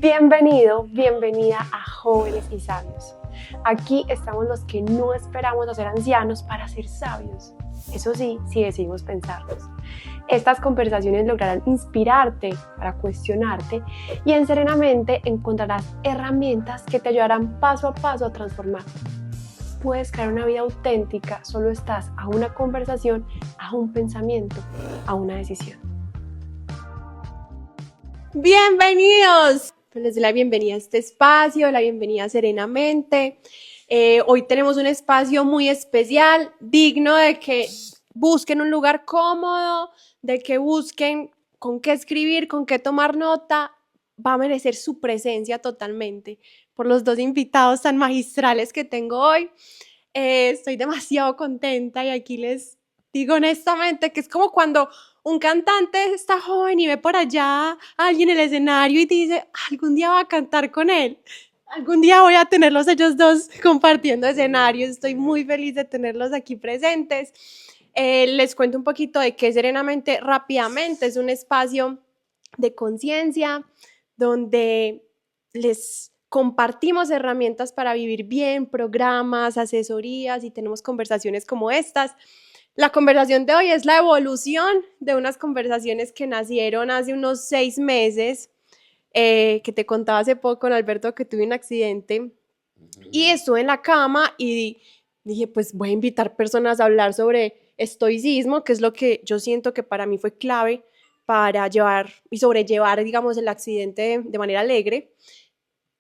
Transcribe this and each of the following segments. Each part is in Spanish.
Bienvenido, bienvenida a Jóvenes y Sabios. Aquí estamos los que no esperamos a ser ancianos para ser sabios. Eso sí, si decidimos pensarlos. Estas conversaciones lograrán inspirarte para cuestionarte y en Serenamente encontrarás herramientas que te ayudarán paso a paso a transformarte. Puedes crear una vida auténtica, solo estás a una conversación, a un pensamiento, a una decisión. Bienvenidos. Les doy la bienvenida a este espacio, la bienvenida a Serenamente. Hoy tenemos un espacio muy especial, digno de que busquen un lugar cómodo, de que busquen con qué escribir, con qué tomar nota. Va a merecer su presencia totalmente por los dos invitados tan magistrales que tengo hoy. Estoy demasiado contenta y aquí les digo honestamente que es como cuando un cantante está joven y ve por allá a alguien en el escenario y dice, algún día va a cantar con él, algún día voy a tenerlos ellos dos compartiendo escenarios. Estoy muy feliz de tenerlos aquí presentes. Les cuento un poquito de qué es Serenamente rápidamente. Es un espacio de conciencia donde les compartimos herramientas para vivir bien, programas, asesorías y tenemos conversaciones como estas. La conversación de hoy es la evolución de unas conversaciones que nacieron hace unos 6 meses, que te contaba hace poco con Alberto que tuve un accidente y estuve en la cama y dije, pues voy a invitar personas a hablar sobre estoicismo, que es lo que yo siento que para mí fue clave para llevar y sobrellevar, digamos, el accidente de manera alegre.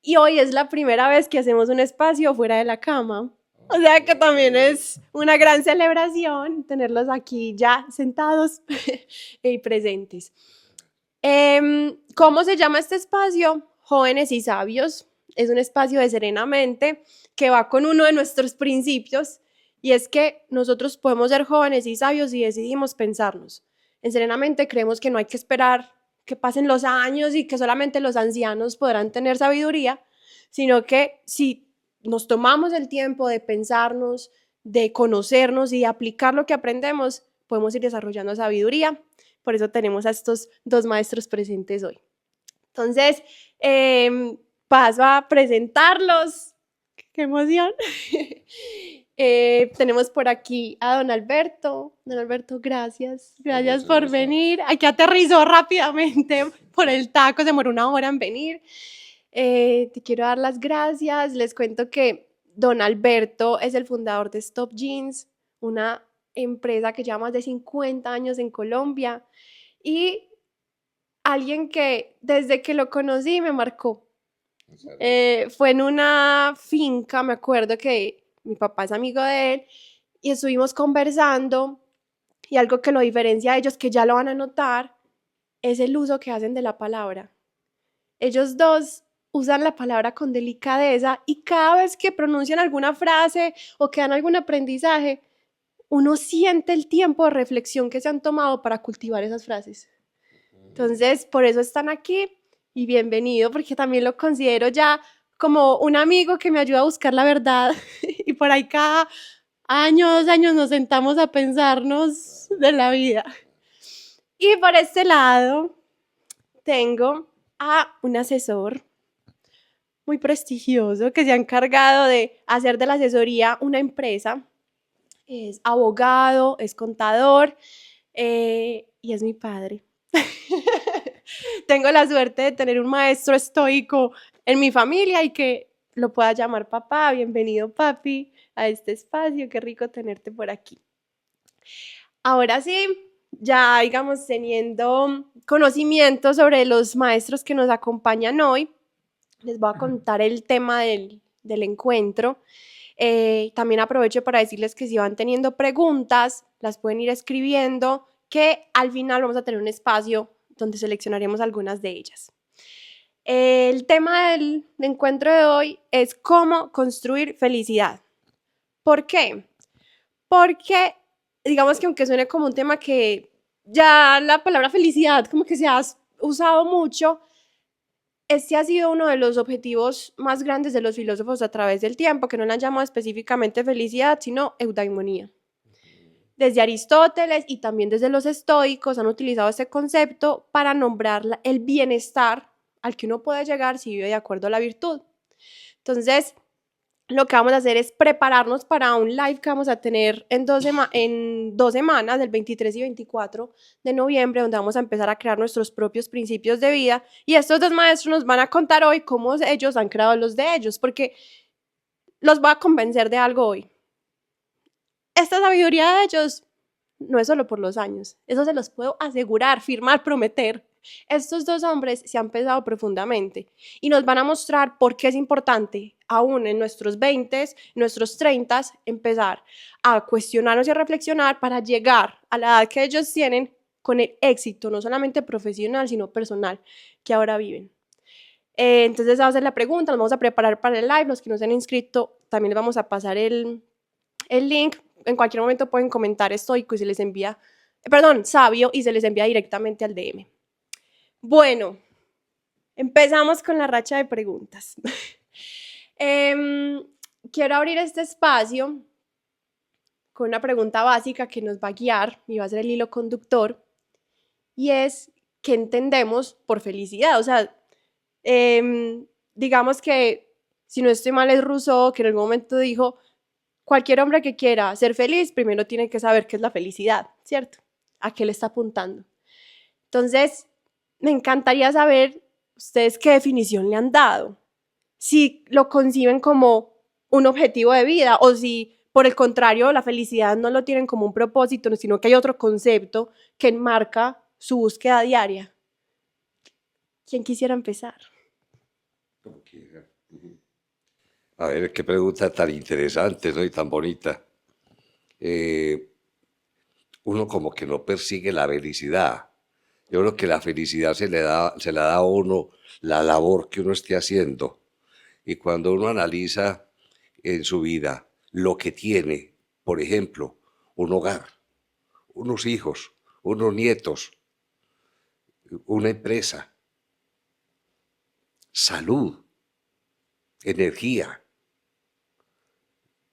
Y hoy es la primera vez que hacemos un espacio fuera de la cama. O sea que también es una gran celebración tenerlos aquí ya sentados y presentes. ¿Cómo se llama este espacio? Jóvenes y Sabios. Es un espacio de Serenamente que va con uno de nuestros principios y es que nosotros podemos ser jóvenes y sabios si decidimos pensarnos. En Serenamente creemos que no hay que esperar que pasen los años y que solamente los ancianos podrán tener sabiduría, sino que si nos tomamos el tiempo de pensarnos, de conocernos y de aplicar lo que aprendemos, podemos ir desarrollando sabiduría. Por eso tenemos a estos dos maestros presentes hoy. Entonces, paso a presentarlos. ¡Qué emoción! Tenemos por aquí a don Alberto. Don Alberto, gracias. Gracias por venir. Aquí aterrizó rápidamente por el taco, se demoró 1 hora en venir. Te quiero dar las gracias. Les cuento que don Alberto es el fundador de Stop Jeans, una empresa que lleva más de 50 años en Colombia y alguien que desde que lo conocí me marcó. Fue en una finca, me acuerdo que mi papá es amigo de él y estuvimos conversando y algo que lo diferencia a ellos, que ya lo van a notar, es el uso que hacen de la palabra. Ellos dos usan la palabra con delicadeza y cada vez que pronuncian alguna frase o que dan algún aprendizaje, uno siente el tiempo de reflexión que se han tomado para cultivar esas frases. Entonces, por eso están aquí y bienvenido, porque también lo considero ya como un amigo que me ayuda a buscar la verdad y por ahí cada año, 2 años nos sentamos a pensarnos de la vida. Y por este lado tengo a un asesor muy prestigioso que se ha encargado de hacer de la asesoría una empresa. Es abogado, es contador y es mi padre. Tengo la suerte de tener un maestro estoico en mi familia y que lo pueda llamar papá. Bienvenido, papi, a este espacio. Qué rico tenerte por aquí. Ahora sí, ya digamos teniendo conocimiento sobre los maestros que nos acompañan hoy, les voy a contar el tema del encuentro. También aprovecho para decirles que si van teniendo preguntas, las pueden ir escribiendo, que al final vamos a tener un espacio donde seleccionaremos algunas de ellas. El tema del encuentro de hoy es cómo construir felicidad. ¿Por qué? Porque digamos que aunque suene como un tema que ya la palabra felicidad como que se ha usado mucho, este ha sido uno de los objetivos más grandes de los filósofos a través del tiempo, que no la han llamado específicamente felicidad, sino eudaimonía. Desde Aristóteles y también desde los estoicos han utilizado este concepto para nombrar el bienestar al que uno puede llegar si vive de acuerdo a la virtud. Entonces, lo que vamos a hacer es prepararnos para un live que vamos a tener en 2 semanas, el 23 y 24 de noviembre, donde vamos a empezar a crear nuestros propios principios de vida. Y estos 2 maestros nos van a contar hoy cómo ellos han creado los de ellos, porque los voy a convencer de algo hoy. Esta sabiduría de ellos no es solo por los años, eso se los puedo asegurar, firmar, prometer. Estos 2 hombres se han pesado profundamente y nos van a mostrar por qué es importante, aún en nuestros 20, nuestros 30, empezar a cuestionarnos y a reflexionar para llegar a la edad que ellos tienen con el éxito, no solamente profesional, sino personal, que ahora viven. Entonces, vamos a hacer la pregunta, nos vamos a preparar para el live. Los que no se han inscrito, también les vamos a pasar el link. En cualquier momento pueden comentar estoico y se les envía, sabio, y se les envía directamente al DM. Bueno, empezamos con la racha de preguntas. Quiero abrir este espacio con una pregunta básica que nos va a guiar y va a ser el hilo conductor, y es, ¿qué entendemos por felicidad? O sea, digamos que, si no estoy mal, es Rousseau, que en algún momento dijo, cualquier hombre que quiera ser feliz, primero tiene que saber qué es la felicidad, ¿cierto? ¿A qué le está apuntando? Entonces, me encantaría saber ustedes qué definición le han dado. Si lo conciben como un objetivo de vida o si, por el contrario, la felicidad no lo tienen como un propósito, sino que hay otro concepto que enmarca su búsqueda diaria. ¿Quién quisiera empezar? Como quiera. A ver, qué pregunta tan interesante, ¿no? Y tan bonita. Uno como que no persigue la felicidad. Yo creo que la felicidad se la da a uno la labor que uno esté haciendo. Y cuando uno analiza en su vida lo que tiene, por ejemplo, un hogar, unos hijos, unos nietos, una empresa, salud, energía,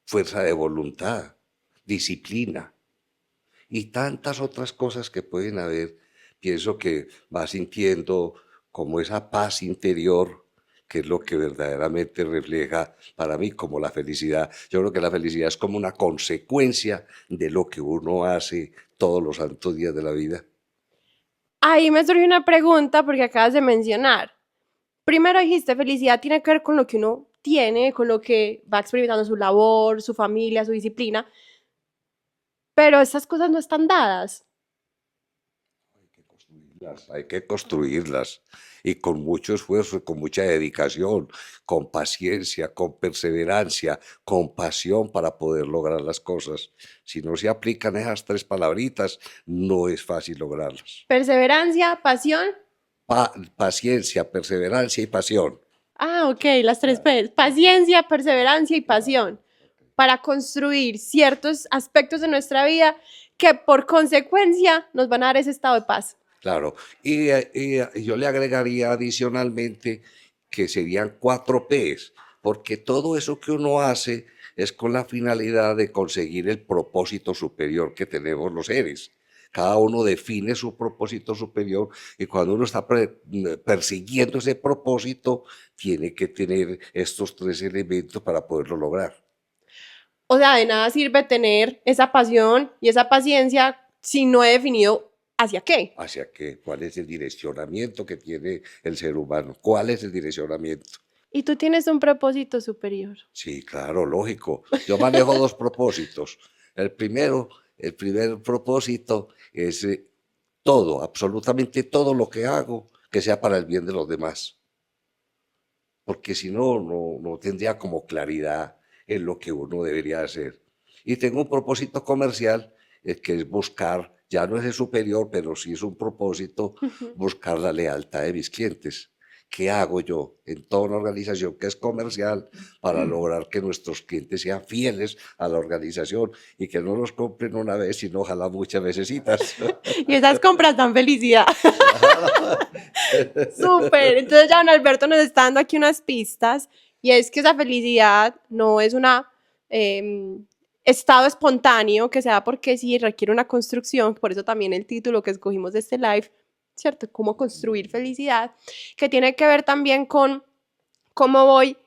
fuerza de voluntad, disciplina y tantas otras cosas que pueden haber, pienso que va sintiendo como esa paz interior, que es lo que verdaderamente refleja para mí como la felicidad. Yo creo que la felicidad es como una consecuencia de lo que uno hace todos los santos días de la vida. Ahí me surgió una pregunta porque acabas de mencionar. Primero dijiste, felicidad tiene que ver con lo que uno tiene, con lo que va experimentando su labor, su familia, su disciplina, pero esas cosas no están dadas. Hay que construirlas y con mucho esfuerzo, con mucha dedicación, con paciencia, con perseverancia, con pasión para poder lograr las cosas. Si no se aplican esas 3 palabritas, no es fácil lograrlas. Perseverancia, pasión. Paciencia, perseverancia y pasión. Ah, ok, las 3 P's. Paciencia, perseverancia y pasión. Para construir ciertos aspectos de nuestra vida que por consecuencia nos van a dar ese estado de paz. Claro, y yo le agregaría adicionalmente que serían 4 P's, porque todo eso que uno hace es con la finalidad de conseguir el propósito superior que tenemos los seres. Cada uno define su propósito superior y cuando uno está persiguiendo ese propósito, tiene que tener estos 3 elementos para poderlo lograr. O sea, de nada sirve tener esa pasión y esa paciencia si no he definido hacia qué. ¿Hacia qué? ¿Cuál es el direccionamiento que tiene el ser humano? ¿Cuál es el direccionamiento? Y tú tienes un propósito superior. Sí, claro, lógico. Yo manejo 2 propósitos. El primer propósito es todo, absolutamente todo lo que hago, que sea para el bien de los demás. Porque si no, no tendría como claridad en lo que uno debería hacer. Y tengo un propósito comercial, que es buscar, ya no es el superior, pero sí es un propósito, buscar la lealtad de mis clientes. ¿Qué hago yo en toda una organización que es comercial para lograr que nuestros clientes sean fieles a la organización y que no nos compren una vez, sino ojalá muchas vecesitas? Y esas compras dan felicidad. Súper. Entonces ya don Alberto nos está dando aquí unas pistas y es que esa felicidad no es una estado espontáneo que se da porque sí requiere una construcción, por eso también el título que escogimos de este live, ¿cierto? Cómo construir felicidad, que tiene que ver también con cómo voy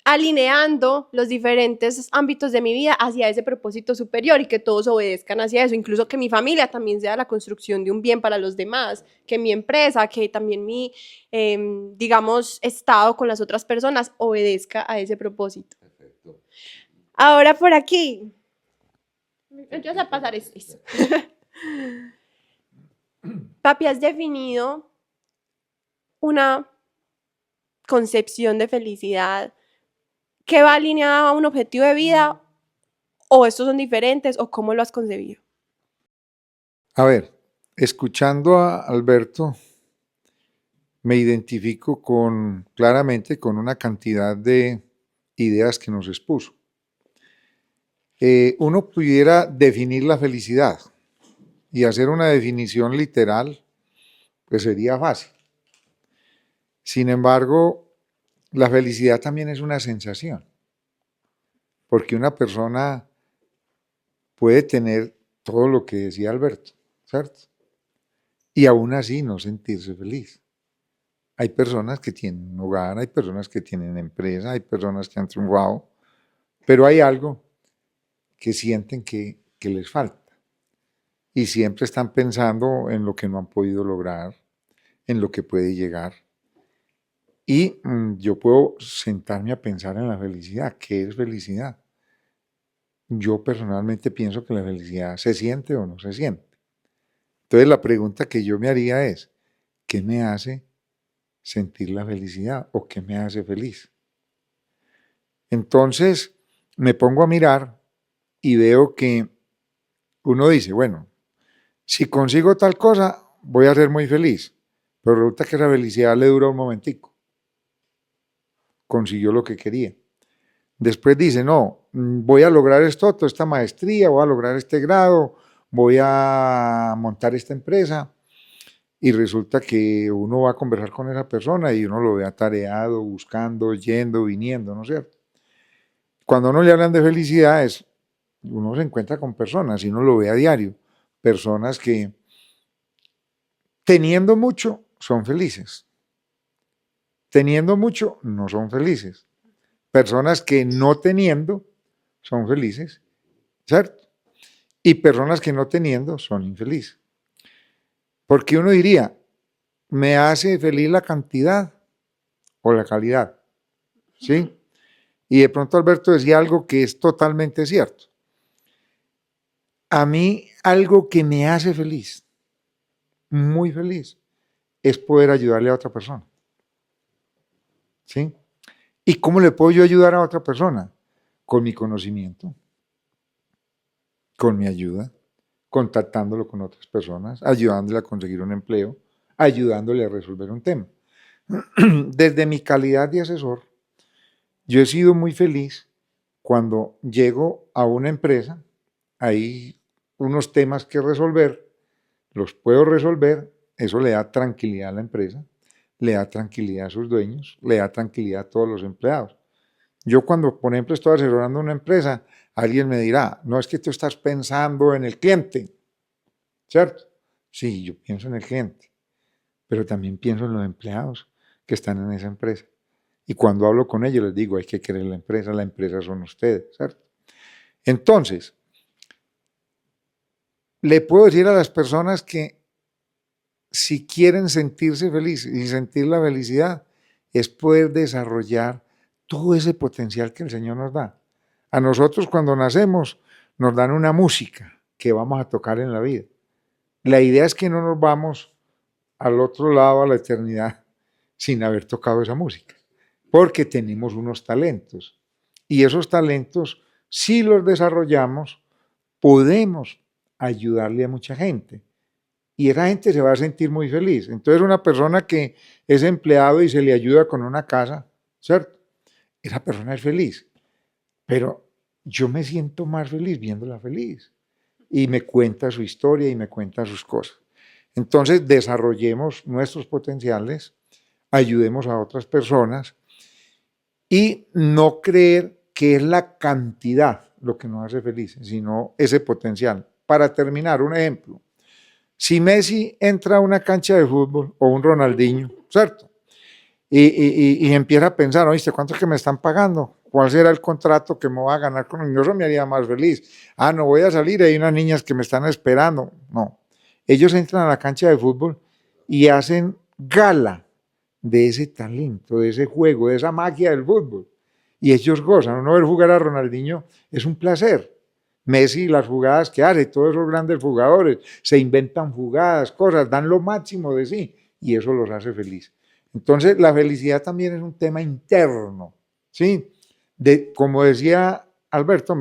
alineando los diferentes ámbitos de mi vida hacia ese propósito superior y que todos obedezcan hacia eso, incluso que mi familia también sea la construcción de un bien para los demás, que mi empresa, que también mi, digamos, estado con las otras personas obedezca a ese propósito. Perfecto. Ahora por aquí, entonces a pasar esto. Papi, ¿has definido una concepción de felicidad que va alineada a un objetivo de vida, o estos son diferentes, o cómo lo has concebido? A ver, escuchando a Alberto, me identifico claramente con una cantidad de ideas que nos expuso. Uno pudiera definir la felicidad y hacer una definición literal, pues sería fácil. Sin embargo, la felicidad también es una sensación, porque una persona puede tener todo lo que decía Alberto, ¿cierto? Y aún así no sentirse feliz. Hay personas que tienen un hogar, hay personas que tienen empresa, hay personas que han triunfado, pero hay algo que sienten que les falta. Y siempre están pensando en lo que no han podido lograr, en lo que puede llegar. Y yo puedo sentarme a pensar en la felicidad. ¿Qué es felicidad? Yo personalmente pienso que la felicidad se siente o no se siente. Entonces la pregunta que yo me haría es, ¿qué me hace sentir la felicidad o qué me hace feliz? Entonces me pongo a mirar y veo que uno dice, bueno, si consigo tal cosa, voy a ser muy feliz. Pero resulta que esa felicidad le dura un momentico. Consiguió lo que quería. Después dice, no, voy a lograr toda esta maestría, voy a lograr este grado, voy a montar esta empresa. Y resulta que uno va a conversar con esa persona y uno lo ve atareado, buscando, yendo, viniendo, ¿no es cierto? Cuando uno le hablan de felicidades, uno se encuentra con personas y uno lo ve a diario. Personas que teniendo mucho son felices. Teniendo mucho no son felices. Personas que no teniendo son felices, ¿cierto? Y personas que no teniendo son infelices. Porque uno diría, ¿me hace feliz la cantidad o la calidad? ¿Sí? Y de pronto Alberto decía algo que es totalmente cierto. A mí algo que me hace feliz, muy feliz, es poder ayudarle a otra persona. ¿Sí? ¿Y cómo le puedo yo ayudar a otra persona? Con mi conocimiento, con mi ayuda, contactándolo con otras personas, ayudándole a conseguir un empleo, ayudándole a resolver un tema. Desde mi calidad de asesor, yo he sido muy feliz cuando llego a una empresa, hay unos temas que resolver, los puedo resolver, eso le da tranquilidad a la empresa, le da tranquilidad a sus dueños, le da tranquilidad a todos los empleados. Yo cuando, por ejemplo, estoy asesorando una empresa, alguien me dirá, no es que tú estás pensando en el cliente, ¿cierto? Sí, yo pienso en el cliente, pero también pienso en los empleados que están en esa empresa. Y cuando hablo con ellos les digo, hay que querer la empresa son ustedes, ¿cierto? Entonces, le puedo decir a las personas que si quieren sentirse felices y sentir la felicidad, es poder desarrollar todo ese potencial que el Señor nos da. A nosotros cuando nacemos nos dan una música que vamos a tocar en la vida. La idea es que no nos vamos al otro lado, a la eternidad, sin haber tocado esa música, porque tenemos unos talentos. Y esos talentos, si los desarrollamos, podemos ayudarle a mucha gente. Y esa gente se va a sentir muy feliz. Entonces una persona que es empleado y se le ayuda con una casa, ¿cierto? Esa persona es feliz. Pero yo me siento más feliz viéndola feliz. Y me cuenta su historia y me cuenta sus cosas. Entonces desarrollemos nuestros potenciales, ayudemos a otras personas y no creer que es la cantidad lo que nos hace felices, sino ese potencial. Para terminar, un ejemplo. Si Messi entra a una cancha de fútbol o un Ronaldinho, ¿cierto? Y empieza a pensar, oíste, ¿cuánto es que me están pagando? ¿Cuál será el contrato que me voy a ganar con ellos? Eso me haría más feliz. Ah, no voy a salir, hay unas niñas que me están esperando. No, ellos entran a la cancha de fútbol y hacen gala de ese talento, de ese juego, de esa magia del fútbol. Y ellos gozan. Uno ver jugar a Ronaldinho es un placer. Messi, las jugadas que hace, todos esos grandes jugadores, se inventan jugadas, cosas, dan lo máximo de sí y eso los hace felices. Entonces, la felicidad también es un tema interno, ¿sí? Como decía Alberto,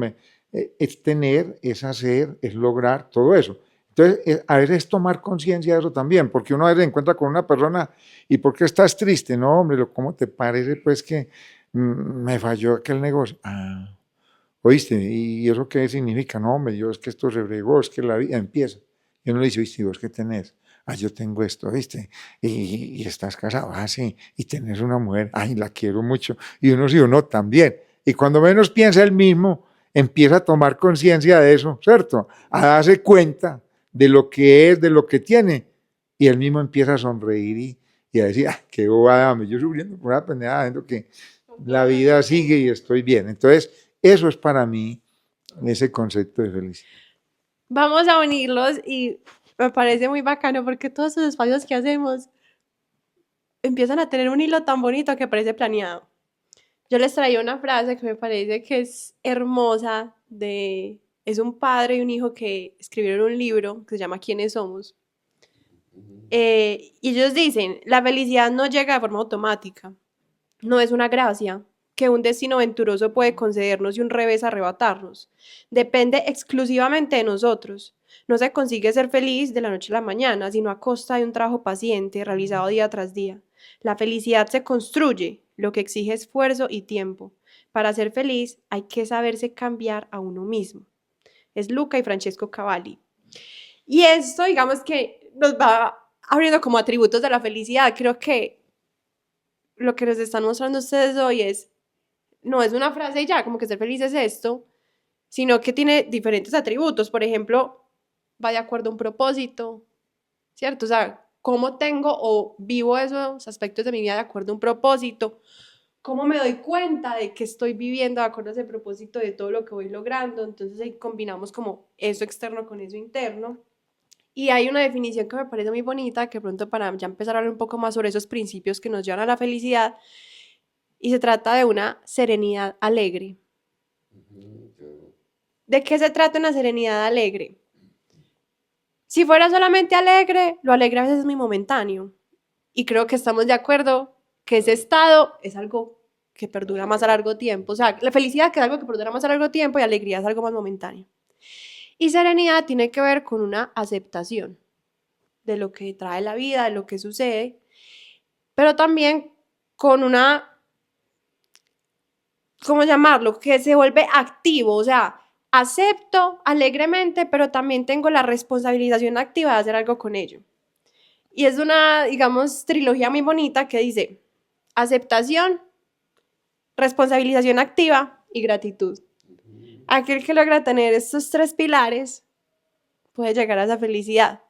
es tener, es hacer, es lograr todo eso. Entonces, a veces es tomar conciencia de eso también, porque uno a veces se encuentra con una persona y ¿por qué estás triste? No, hombre, ¿cómo te parece pues que me falló aquel negocio? Ah, ¿oíste? ¿Y eso qué significa? No, hombre, yo es que esto se fregó, es que la vida empieza. Y uno le dice, ¿oíste? ¿Vos qué tenés? Ah, yo tengo esto, ¿viste? Y estás casado, ah, sí, y tenés una mujer, ay, la quiero mucho, y uno sí o no también. Y cuando menos piensa él mismo, empieza a tomar conciencia de eso, ¿cierto? A darse cuenta de lo que es, de lo que tiene, y él mismo empieza a sonreír y a decir, ah, qué bobada, yo sufriendo por una pendejada, viendo que la vida sigue y estoy bien. Entonces, eso es para mí ese concepto de felicidad. Vamos a unirlos y me parece muy bacano porque todos esos espacios que hacemos empiezan a tener un hilo tan bonito que parece planeado. Yo les traía una frase que me parece que es hermosa, es un padre y un hijo que escribieron un libro que se llama ¿Quiénes somos? Y ellos dicen, la felicidad no llega de forma automática, no es una gracia que un destino venturoso puede concedernos y un revés arrebatarnos. Depende exclusivamente de nosotros. No se consigue ser feliz de la noche a la mañana, sino a costa de un trabajo paciente realizado día tras día. La felicidad se construye, lo que exige esfuerzo y tiempo. Para ser feliz hay que saberse cambiar a uno mismo. Es Luca y Francesco Cavalli. Y esto, digamos que nos va abriendo como atributos de la felicidad. Creo que lo que nos están mostrando ustedes hoy no es una frase y ya, como que ser feliz es esto, sino que tiene diferentes atributos. Por ejemplo, va de acuerdo a un propósito, ¿cierto? O sea, cómo tengo o vivo esos aspectos de mi vida de acuerdo a un propósito, cómo me doy cuenta de que estoy viviendo de acuerdo a ese propósito, de todo lo que voy logrando. Entonces ahí combinamos como eso externo con eso interno. Y hay una definición que me parece muy bonita, que pronto para ya empezar a hablar un poco más sobre esos principios que nos llevan a la felicidad, y se trata de una serenidad alegre. ¿De qué se trata una serenidad alegre? Si fuera solamente alegre, lo alegre a veces es muy momentáneo. Y creo que estamos de acuerdo que ese estado es algo que perdura más a largo tiempo. O sea, la felicidad que es algo que perdura más a largo tiempo y alegría es algo más momentáneo. Y serenidad tiene que ver con una aceptación de lo que trae la vida, de lo que sucede, pero también con una, ¿cómo llamarlo? Que se vuelve activo, o sea, acepto alegremente, pero también tengo la responsabilización activa de hacer algo con ello. Y es una, digamos, trilogía muy bonita que dice aceptación, responsabilización activa y gratitud. Aquel que logra tener estos tres pilares puede llegar a esa felicidad,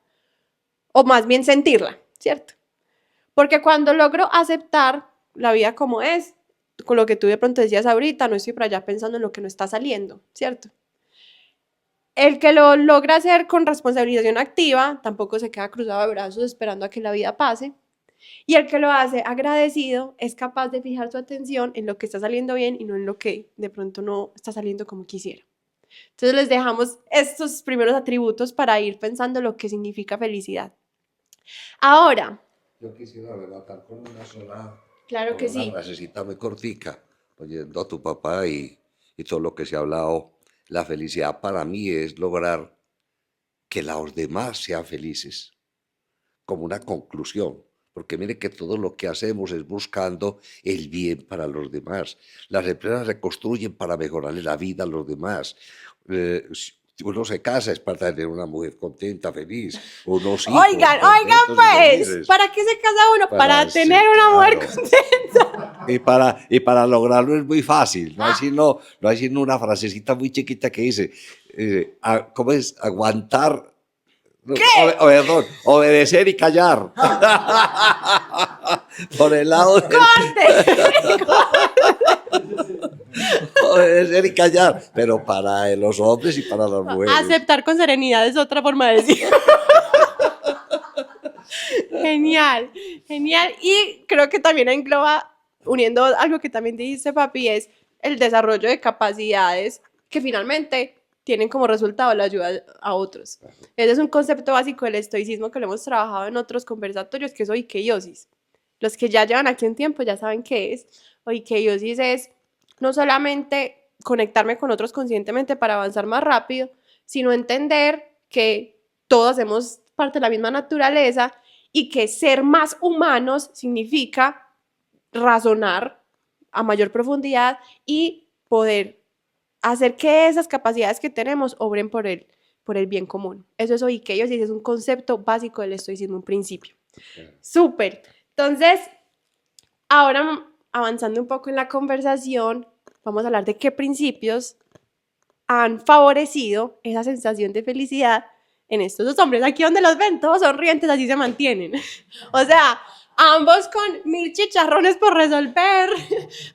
o más bien sentirla, ¿cierto? Porque cuando logro aceptar la vida como es, con lo que tú de pronto decías ahorita, no estoy por allá pensando en lo que no está saliendo, ¿cierto? El que lo logra hacer con responsabilización activa, tampoco se queda cruzado de brazos esperando a que la vida pase. Y el que lo hace agradecido es capaz de fijar su atención en lo que está saliendo bien y no en lo que de pronto no está saliendo como quisiera. Entonces les dejamos estos primeros atributos para ir pensando lo que significa felicidad. Ahora. Yo quisiera relatar con una sola. Claro que sí. Una frasecita muy cortica, oyendo a tu papá y todo lo que se ha hablado. La felicidad para mí es lograr que los demás sean felices, como una conclusión. Porque mire que todo lo que hacemos es buscando el bien para los demás. Las empresas se construyen para mejorarle la vida a los demás. Uno se casa es para tener una mujer contenta, feliz. Unos hijos oigan pues, ¿para qué se casa uno? Para tener una mujer contenta. Y para lograrlo es muy fácil. No hay sino una frasecita muy chiquita que dice, ¿cómo es? Aguantar Perdón, obedecer y callar. Por el lado de obedecer y callar, pero para los hombres y para las mujeres. Aceptar con serenidad es otra forma de decir. Genial, genial. Y creo que también engloba, uniendo algo que también dijiste, papi, es el desarrollo de capacidades que finalmente tienen como resultado la ayuda a otros. Ese es un concepto básico del estoicismo que lo hemos trabajado en otros conversatorios, que es oikeiosis. Los que ya llevan aquí un tiempo ya saben qué es. Oikeiosis es no solamente conectarme con otros conscientemente para avanzar más rápido, sino entender que todos hacemos parte de la misma naturaleza y que ser más humanos significa razonar a mayor profundidad y poder hacer que esas capacidades que tenemos obren por el bien común. Eso es oikeiosis, es un concepto básico del estoicismo, un principio. Súper. Entonces, ahora avanzando un poco en la conversación, vamos a hablar de qué principios han favorecido esa sensación de felicidad en estos dos hombres. Aquí donde los ven, todos sonrientes, así se mantienen. O sea, ambos con 1000 chicharrones por resolver.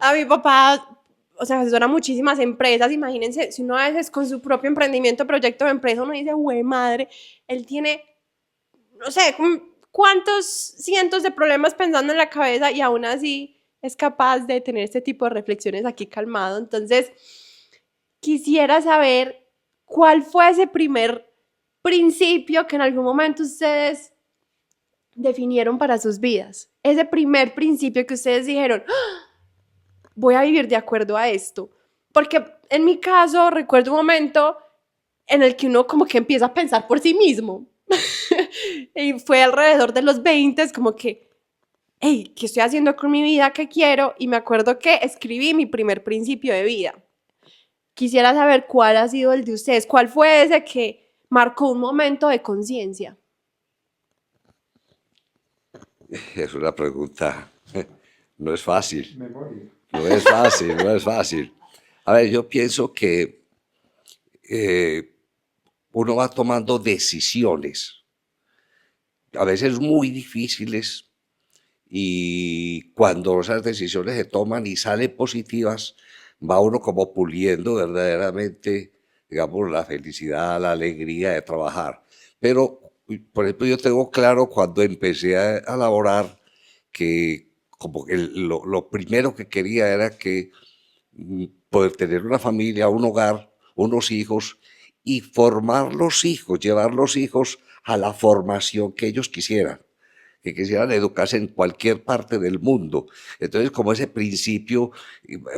A mi papá, o sea, asesora muchísimas empresas. Imagínense, si uno a veces con su propio emprendimiento, proyecto de empresa, uno dice, güey, madre, él tiene, no sé, cuántos cientos de problemas pensando en la cabeza y aún así es capaz de tener este tipo de reflexiones aquí calmado. Entonces, quisiera saber cuál fue ese primer principio que en algún momento ustedes definieron para sus vidas. Ese primer principio que ustedes dijeron, ¡ah! Voy a vivir de acuerdo a esto. Porque en mi caso recuerdo un momento en el que uno como que empieza a pensar por sí mismo. Y fue alrededor de los 20, como que, hey, ¿qué estoy haciendo con mi vida? ¿Qué quiero? Y me acuerdo que escribí mi primer principio de vida. Quisiera saber cuál ha sido el de ustedes. ¿Cuál fue ese que marcó un momento de conciencia? Es una pregunta, no es fácil. No es fácil, no es fácil. A ver, yo pienso que uno va tomando decisiones, a veces muy difíciles, y cuando esas decisiones se toman y salen positivas, va uno como puliendo verdaderamente, digamos, la felicidad, la alegría de trabajar. Pero, por ejemplo, yo tengo claro cuando empecé a laborar que como que lo primero que quería era que poder tener una familia, un hogar, unos hijos y formar los hijos, llevar los hijos a la formación que ellos quisieran, que quisieran educarse en cualquier parte del mundo. Entonces, como ese principio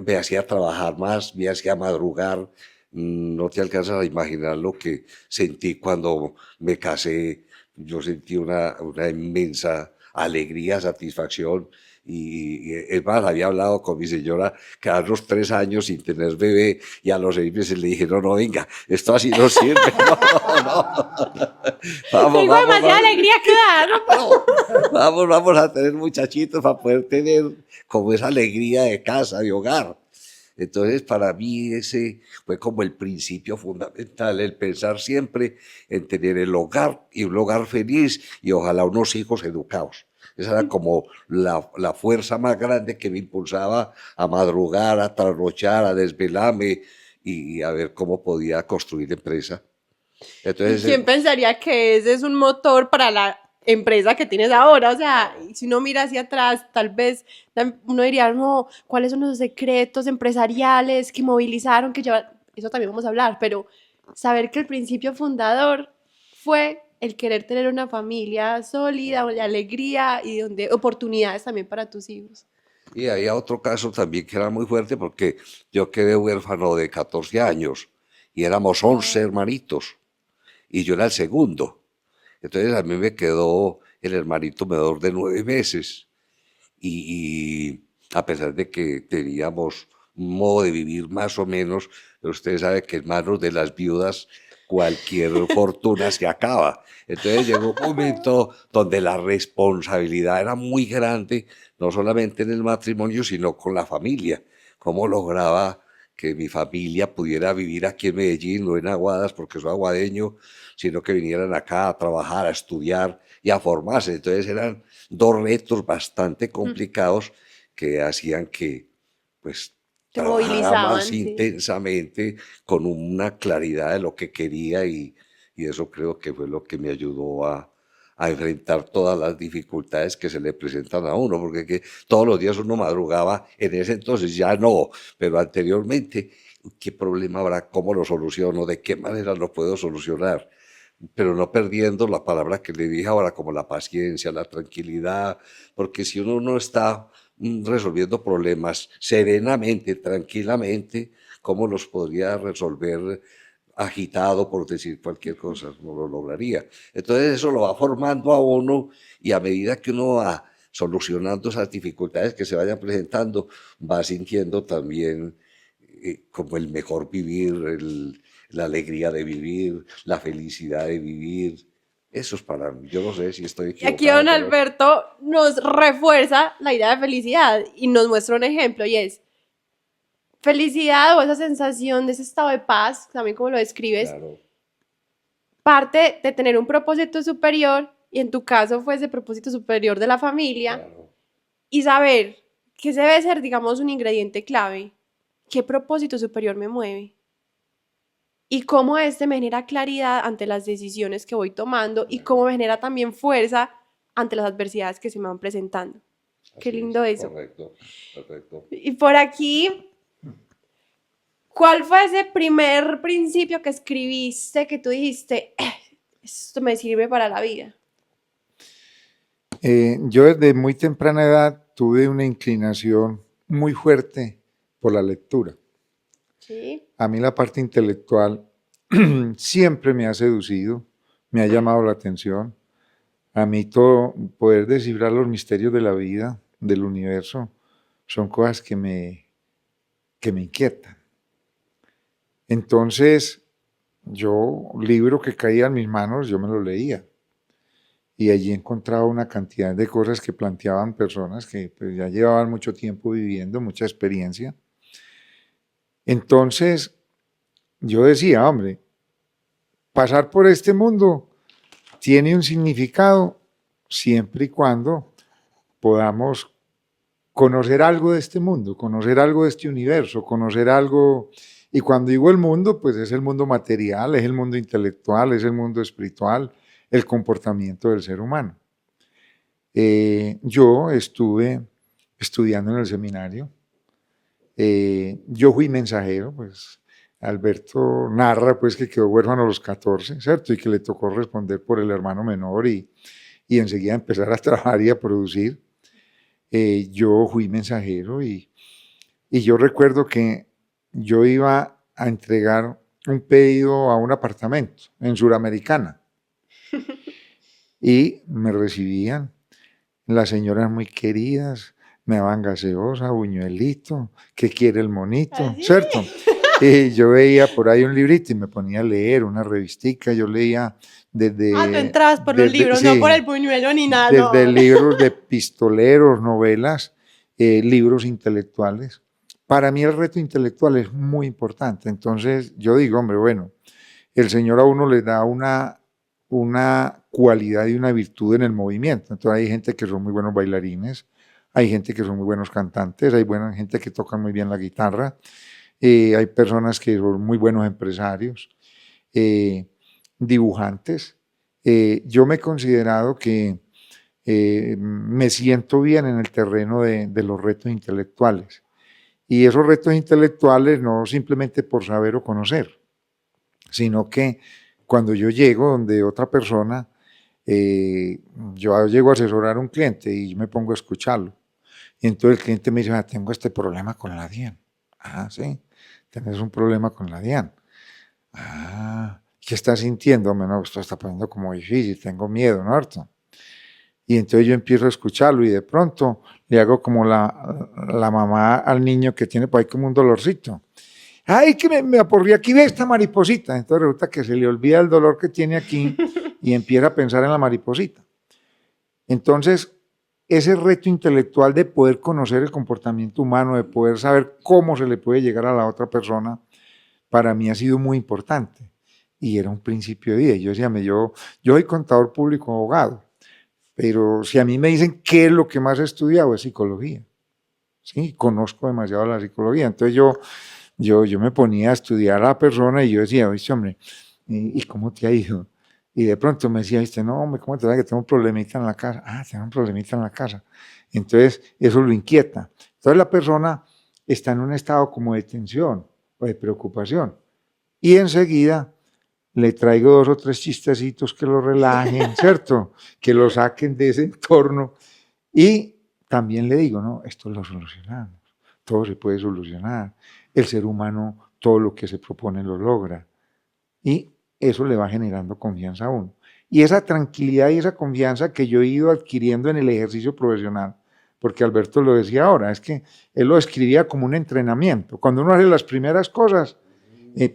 me hacía trabajar más, me hacía madrugar. No te alcanzas a imaginar lo que sentí cuando me casé. Yo sentí una inmensa alegría, satisfacción. Y es más, había hablado con mi señora que a los 3 años sin tener bebé y a los 6 meses le dije, no, venga, esto así no sirve, no. Tengo demasiada alegría que dar. Vamos a tener muchachitos para poder tener como esa alegría de casa, de hogar. Entonces, para mí ese fue como el principio fundamental, el pensar siempre en tener el hogar y un hogar feliz y ojalá unos hijos educados. Esa era como la fuerza más grande que me impulsaba a madrugar, a trasnochar, a desvelarme y a ver cómo podía construir empresa. Entonces, ¿quién pensaría que ese es un motor para la empresa que tienes ahora? O sea, si uno mira hacia atrás, tal vez uno diría, no, ¿cuáles son los secretos empresariales que movilizaron, que llevan? Eso también vamos a hablar, pero saber que el principio fundador fue el querer tener una familia sólida, de alegría y donde oportunidades también para tus hijos. Y había otro caso también que era muy fuerte porque yo quedé huérfano de 14 años y éramos 11 hermanitos y yo era el segundo. Entonces a mí me quedó el hermanito menor de 9 meses y a pesar de que teníamos un modo de vivir más o menos, usted sabe que en manos de las viudas cualquier fortuna se acaba. Entonces llegó un momento donde la responsabilidad era muy grande, no solamente en el matrimonio, sino con la familia. ¿Cómo lograba que mi familia pudiera vivir aquí en Medellín, no en Aguadas, porque soy aguadeño, sino que vinieran acá a trabajar, a estudiar y a formarse. Entonces eran dos retos bastante complicados que hacían que pues Te trabajara más movilizaban, sí. intensamente, con una claridad de lo que quería y eso creo que fue lo que me ayudó a enfrentar todas las dificultades que se le presentan a uno, porque que todos los días uno madrugaba, en ese entonces ya no, pero anteriormente, ¿qué problema habrá? ¿Cómo lo soluciono? ¿De qué manera lo puedo solucionar? Pero no perdiendo la palabra que le dije ahora, como la paciencia, la tranquilidad, porque si uno no está resolviendo problemas serenamente, tranquilamente, ¿cómo los podría resolver agitado, por decir cualquier cosa? No lo lograría. Entonces eso lo va formando a uno y a medida que uno va solucionando esas dificultades que se vayan presentando, va sintiendo también como el mejor vivir, la alegría de vivir, la felicidad de vivir. Eso es para mí. Yo no sé si estoy Y aquí equivocado, don pero Alberto nos refuerza la idea de felicidad y nos muestra un ejemplo y es felicidad o esa sensación de ese estado de paz, también como lo describes, claro, parte de tener un propósito superior y en tu caso fue ese propósito superior de la familia claro. y saber que ese debe ser, digamos, un ingrediente clave. ¿Qué propósito superior me mueve? Y cómo este me genera claridad ante las decisiones que voy tomando y cómo me genera también fuerza ante las adversidades que se me van presentando. Qué Así lindo es, eso. correcto, correcto. Y por aquí, ¿cuál fue ese primer principio que escribiste que tú dijiste, esto me sirve para la vida? Yo desde muy temprana edad tuve una inclinación muy fuerte por la lectura. Sí. A mí la parte intelectual siempre me ha seducido, me ha llamado la atención. A mí todo, poder descifrar los misterios de la vida, del universo, son cosas que me inquietan. Entonces, yo, libro que caía en mis manos, yo me lo leía. Y allí encontraba una cantidad de cosas que planteaban personas que pues, ya llevaban mucho tiempo viviendo, mucha experiencia. Entonces, yo decía, hombre, pasar por este mundo tiene un significado siempre y cuando podamos conocer algo de este mundo, conocer algo de este universo, conocer algo. Y cuando digo el mundo, pues es el mundo material, es el mundo intelectual, es el mundo espiritual, el comportamiento del ser humano. Yo estuve estudiando en el seminario. Yo fui mensajero, pues Alberto narra pues que quedó huérfano a los 14, ¿cierto? Y que le tocó responder por el hermano menor y enseguida empezar a trabajar y a producir. Yo fui mensajero y yo recuerdo que yo iba a entregar un pedido a un apartamento en Suramericana y me recibían las señoras muy queridas, me daban gaseosa, buñuelito, ¿qué quiere el monito? ¿Así? ¿Cierto? Y yo veía por ahí un librito y me ponía a leer una revistica, yo leía Tú entrabas por los libros, no por sí, el buñuelo ni nada, desde no. libros de pistoleros, novelas, libros intelectuales. Para mí el reto intelectual es muy importante. Entonces yo digo, hombre, bueno, el Señor a uno le da una cualidad y una virtud en el movimiento. Entonces hay gente que son muy buenos bailarines, hay gente que son muy buenos cantantes, hay buena gente que toca muy bien la guitarra, hay personas que son muy buenos empresarios, dibujantes. Yo me he considerado que me siento bien en el terreno de los retos intelectuales. Y esos retos intelectuales no simplemente por saber o conocer, sino que cuando yo llego donde otra persona, yo llego a asesorar a un cliente y me pongo a escucharlo. Y entonces el cliente me dice, ah, tengo este problema con la DIAN. Ah, sí, tienes un problema con la DIAN. Ah, ¿qué estás sintiendo? No, esto está poniendo como difícil, tengo miedo, ¿no? Y entonces yo empiezo a escucharlo y de pronto le hago como la mamá al niño que tiene por ahí como un dolorcito. Ay, que me aporrí aquí, ve esta mariposita. Entonces resulta que se le olvida el dolor que tiene aquí y empieza a pensar en la mariposita. Entonces, ese reto intelectual de poder conocer el comportamiento humano, de poder saber cómo se le puede llegar a la otra persona, para mí ha sido muy importante. Y era un principio de vida. Yo decía, yo soy contador público, abogado, pero si a mí me dicen qué es lo que más he estudiado, es psicología. Sí, conozco demasiado la psicología. Entonces yo me ponía a estudiar a la persona y yo decía, oye, hombre, ¿y cómo te ha ido? Y de pronto me decía, viste, no, hombre, ¿cómo te va? Que tengo un problemita en la casa. Ah, tengo un problemita en la casa. Entonces, eso lo inquieta. Entonces, la persona está en un estado como de tensión o de preocupación. Y enseguida le traigo 2 o 3 chistecitos que lo relajen, ¿cierto? Que lo saquen de ese entorno. Y también le digo, no, esto lo solucionamos. Todo se puede solucionar. El ser humano, todo lo que se propone lo logra. Y eso le va generando confianza a uno. Y esa tranquilidad y esa confianza que yo he ido adquiriendo en el ejercicio profesional, porque Alberto lo decía ahora, es que él lo describía como un entrenamiento. Cuando uno hace las primeras cosas,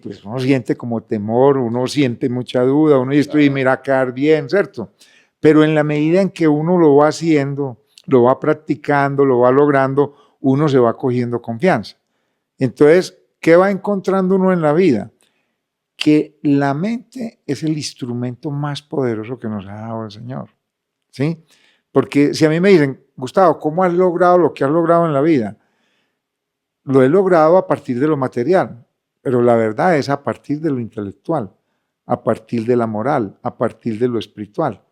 pues uno siente como temor, uno siente mucha duda, uno dice, esto me irá a quedar bien, ¿cierto? Pero en la medida en que uno lo va haciendo, lo va practicando, lo va logrando, uno se va cogiendo confianza. Entonces, ¿qué va encontrando uno en la vida? Que la mente es el instrumento más poderoso que nos ha dado el Señor, ¿sí? Porque si a mí me dicen, Gustavo, ¿cómo has logrado lo que has logrado en la vida? Lo he logrado a partir de lo material, pero la verdad es a partir de lo intelectual, a partir de la moral, a partir de lo espiritual,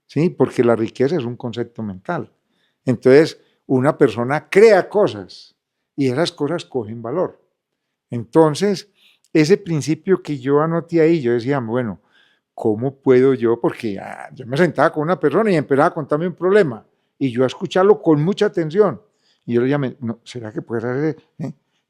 ¿sí? Porque la riqueza es un concepto mental. Entonces, una persona crea cosas y esas cosas cogen valor. Entonces, ese principio que yo anoté ahí, yo decía, bueno, ¿cómo puedo yo? Porque yo me sentaba con una persona y empezaba a contarme un problema y yo a escucharlo con mucha atención. Y yo le llamé, no, ¿será que puedes hacer?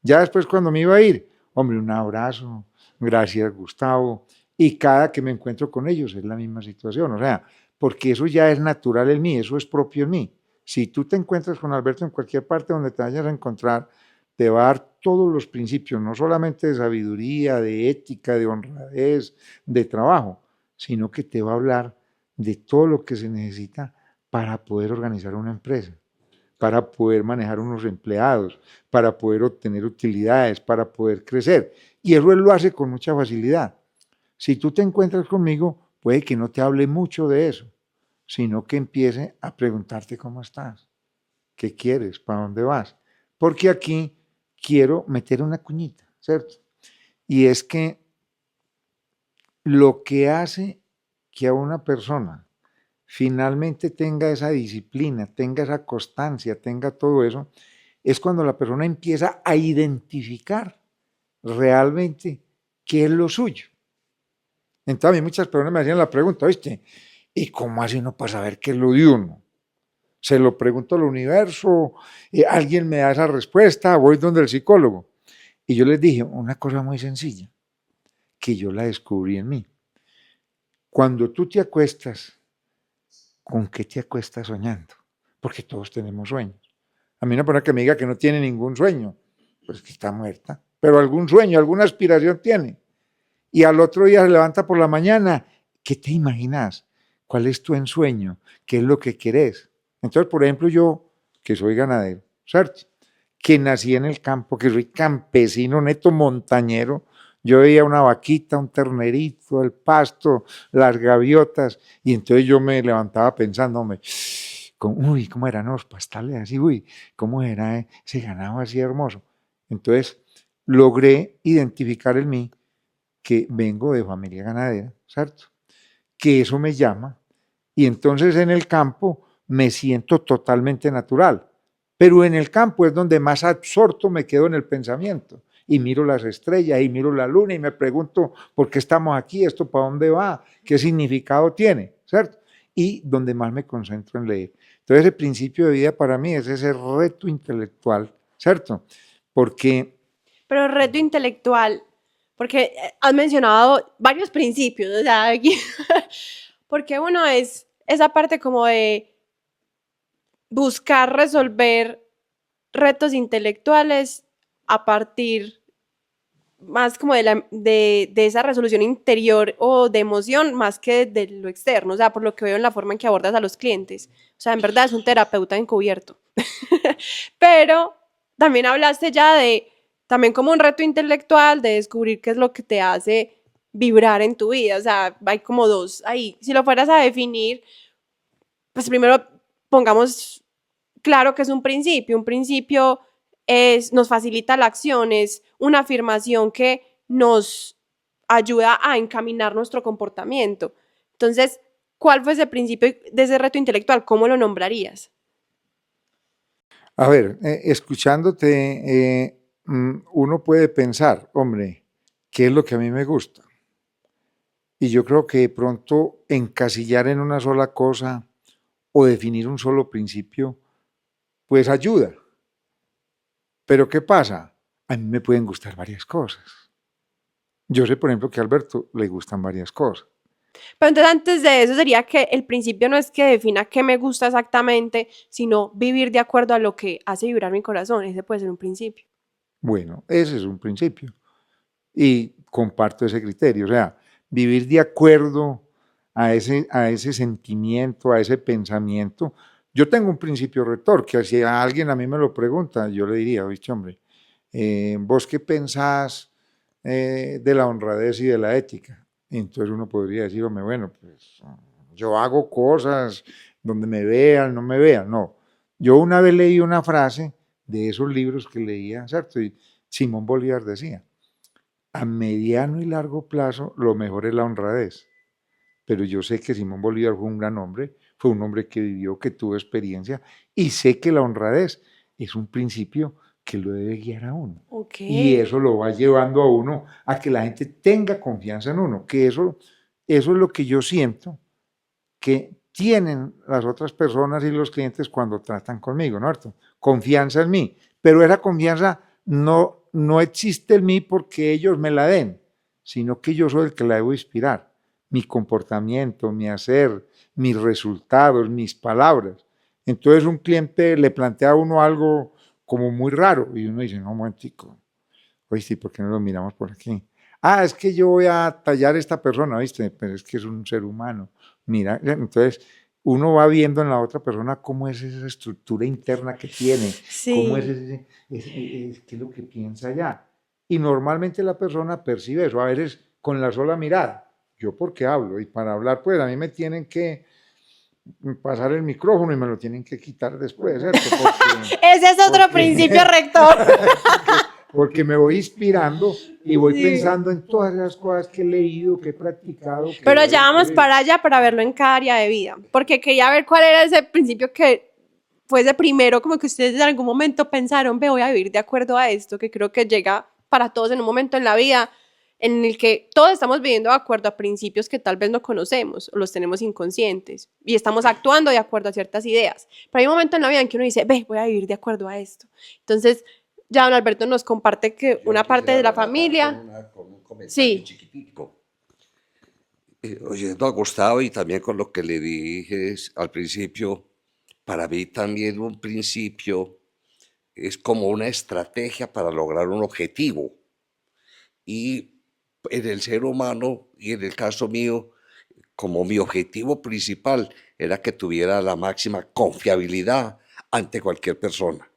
Ya después cuando me iba a ir, hombre, un abrazo, gracias Gustavo. Y cada que me encuentro con ellos es la misma situación, o sea, porque eso ya es natural en mí, eso es propio en mí. Si tú te encuentras con Alberto en cualquier parte donde te vayas a encontrar, te va a dar todos los principios, no solamente de sabiduría, de ética, de honradez, de trabajo, sino que te va a hablar de todo lo que se necesita para poder organizar una empresa, para poder manejar unos empleados, para poder obtener utilidades, para poder crecer. Y eso él lo hace con mucha facilidad. Si tú te encuentras conmigo, puede que no te hable mucho de eso, sino que empiece a preguntarte cómo estás, qué quieres, para dónde vas. Porque aquí quiero meter una cuñita, ¿cierto? Y es que lo que hace que a una persona finalmente tenga esa disciplina, tenga esa constancia, tenga todo eso, es cuando la persona empieza a identificar realmente qué es lo suyo. Entonces a mí muchas personas me hacían la pregunta, ¿viste? ¿Y cómo hace uno para saber qué es lo de uno? Se lo pregunto al universo, alguien me da esa respuesta, voy donde el psicólogo. Y yo les dije una cosa muy sencilla, que yo la descubrí en mí. Cuando tú te acuestas, ¿con qué te acuestas soñando? Porque todos tenemos sueños. A mí una persona que me diga que no tiene ningún sueño, pues que está muerta. Pero algún sueño, alguna aspiración tiene. Y al otro día se levanta por la mañana, ¿qué te imaginas? ¿Cuál es tu ensueño? ¿Qué es lo que querés? Entonces, por ejemplo, yo, que soy ganadero, ¿cierto? Que nací en el campo, que soy campesino neto montañero, yo veía una vaquita, un ternerito, el pasto, las gaviotas, y entonces yo me levantaba pensando, hombre, uy, ¿cómo eran los pastales así? Uy, ¿cómo era ese ganado así hermoso? Entonces, logré identificar en mí que vengo de familia ganadera, ¿cierto? Que eso me llama, y entonces en el campo me siento totalmente natural, pero en el campo es donde más absorto me quedo en el pensamiento, y miro las estrellas, y miro la luna, y me pregunto, ¿por qué estamos aquí? ¿Esto para dónde va? ¿Qué significado tiene? ¿Cierto? Y donde más me concentro en leer. Entonces el principio de vida para mí es ese reto intelectual, ¿cierto? Porque... Pero reto intelectual, porque has mencionado varios principios, o sea, aquí, porque uno es esa parte como de buscar resolver retos intelectuales a partir más como de esa resolución interior o de emoción más que de lo externo, o sea, por lo que veo en la forma en que abordas a los clientes. O sea, en verdad es un terapeuta encubierto. Pero también hablaste ya de, también como un reto intelectual de descubrir qué es lo que te hace vibrar en tu vida. O sea, hay como dos ahí. Si lo fueras a definir, pues primero pongamos claro que es un principio. Un principio nos facilita la acción, es una afirmación que nos ayuda a encaminar nuestro comportamiento. Entonces, ¿cuál fue ese principio de ese reto intelectual? ¿Cómo lo nombrarías? A ver, escuchándote, uno puede pensar, hombre, ¿qué es lo que a mí me gusta? Y yo creo que de pronto encasillar en una sola cosa o definir un solo principio, pues ayuda. Pero ¿qué pasa? A mí me pueden gustar varias cosas. Yo sé, por ejemplo, que a Alberto le gustan varias cosas. Pero entonces antes de eso sería que el principio no es que defina qué me gusta exactamente, sino vivir de acuerdo a lo que hace vibrar mi corazón. Ese puede ser un principio. Bueno, ese es un principio. Y comparto ese criterio. O sea, vivir de acuerdo a ese sentimiento, a ese pensamiento. Yo tengo un principio rector, que si alguien a mí me lo pregunta, yo le diría, oye, hombre, ¿vos qué pensás de la honradez y de la ética? Y entonces uno podría decir, hombre, bueno, pues yo hago cosas donde me vean, no me vean. No, yo una vez leí una frase de esos libros que leía, ¿cierto? Y Simón Bolívar decía, a mediano y largo plazo lo mejor es la honradez. Pero yo sé que Simón Bolívar fue un gran hombre, fue un hombre que vivió, que tuvo experiencia, y sé que la honradez es un principio que lo debe guiar a uno. Okay. Y eso lo va llevando a uno a que la gente tenga confianza en uno, que eso es lo que yo siento que tienen las otras personas y los clientes cuando tratan conmigo, ¿no? Confianza en mí, pero esa confianza no existe en mí porque ellos me la den, sino que yo soy el que la debo inspirar. Mi comportamiento, mi hacer, mis resultados, mis palabras. Entonces un cliente le plantea a uno algo como muy raro y uno dice, no, un momentico, oíste, ¿por qué no lo miramos por aquí? Ah, es que yo voy a tallar a esta persona, ¿viste? Pero es que es un ser humano. Mira, entonces uno va viendo en la otra persona cómo es esa estructura interna que tiene, cómo es, Sí. qué es lo que piensa ya. Y normalmente la persona percibe eso, a veces con la sola mirada. Yo porque hablo, y para hablar, pues a mí me tienen que pasar el micrófono y me lo tienen que quitar después, ¿cierto? Ese es otro principio rector. Porque me voy inspirando y voy Sí. pensando en todas las cosas que he leído, que he practicado. Pero ya vamos para allá para verlo en cada área de vida, porque quería ver cuál era ese principio que fue ese primero, como que ustedes en algún momento pensaron, ve, voy a vivir de acuerdo a esto, que creo que llega para todos en un momento en la vida en el que todos estamos viviendo de acuerdo a principios que tal vez no conocemos o los tenemos inconscientes y estamos actuando de acuerdo a ciertas ideas. Pero hay un momento en la vida en que uno dice, ve, voy a vivir de acuerdo a esto. Entonces, ya don Alberto nos comparte que Yo una parte de la rematar familia... con un comentario Sí. chiquitico. Oyendo a Gustavo y también con lo que le dije al principio, para mí también un principio es como una estrategia para lograr un objetivo. Y en el ser humano, y en el caso mío, como mi objetivo principal era que tuviera la máxima confiabilidad ante cualquier persona,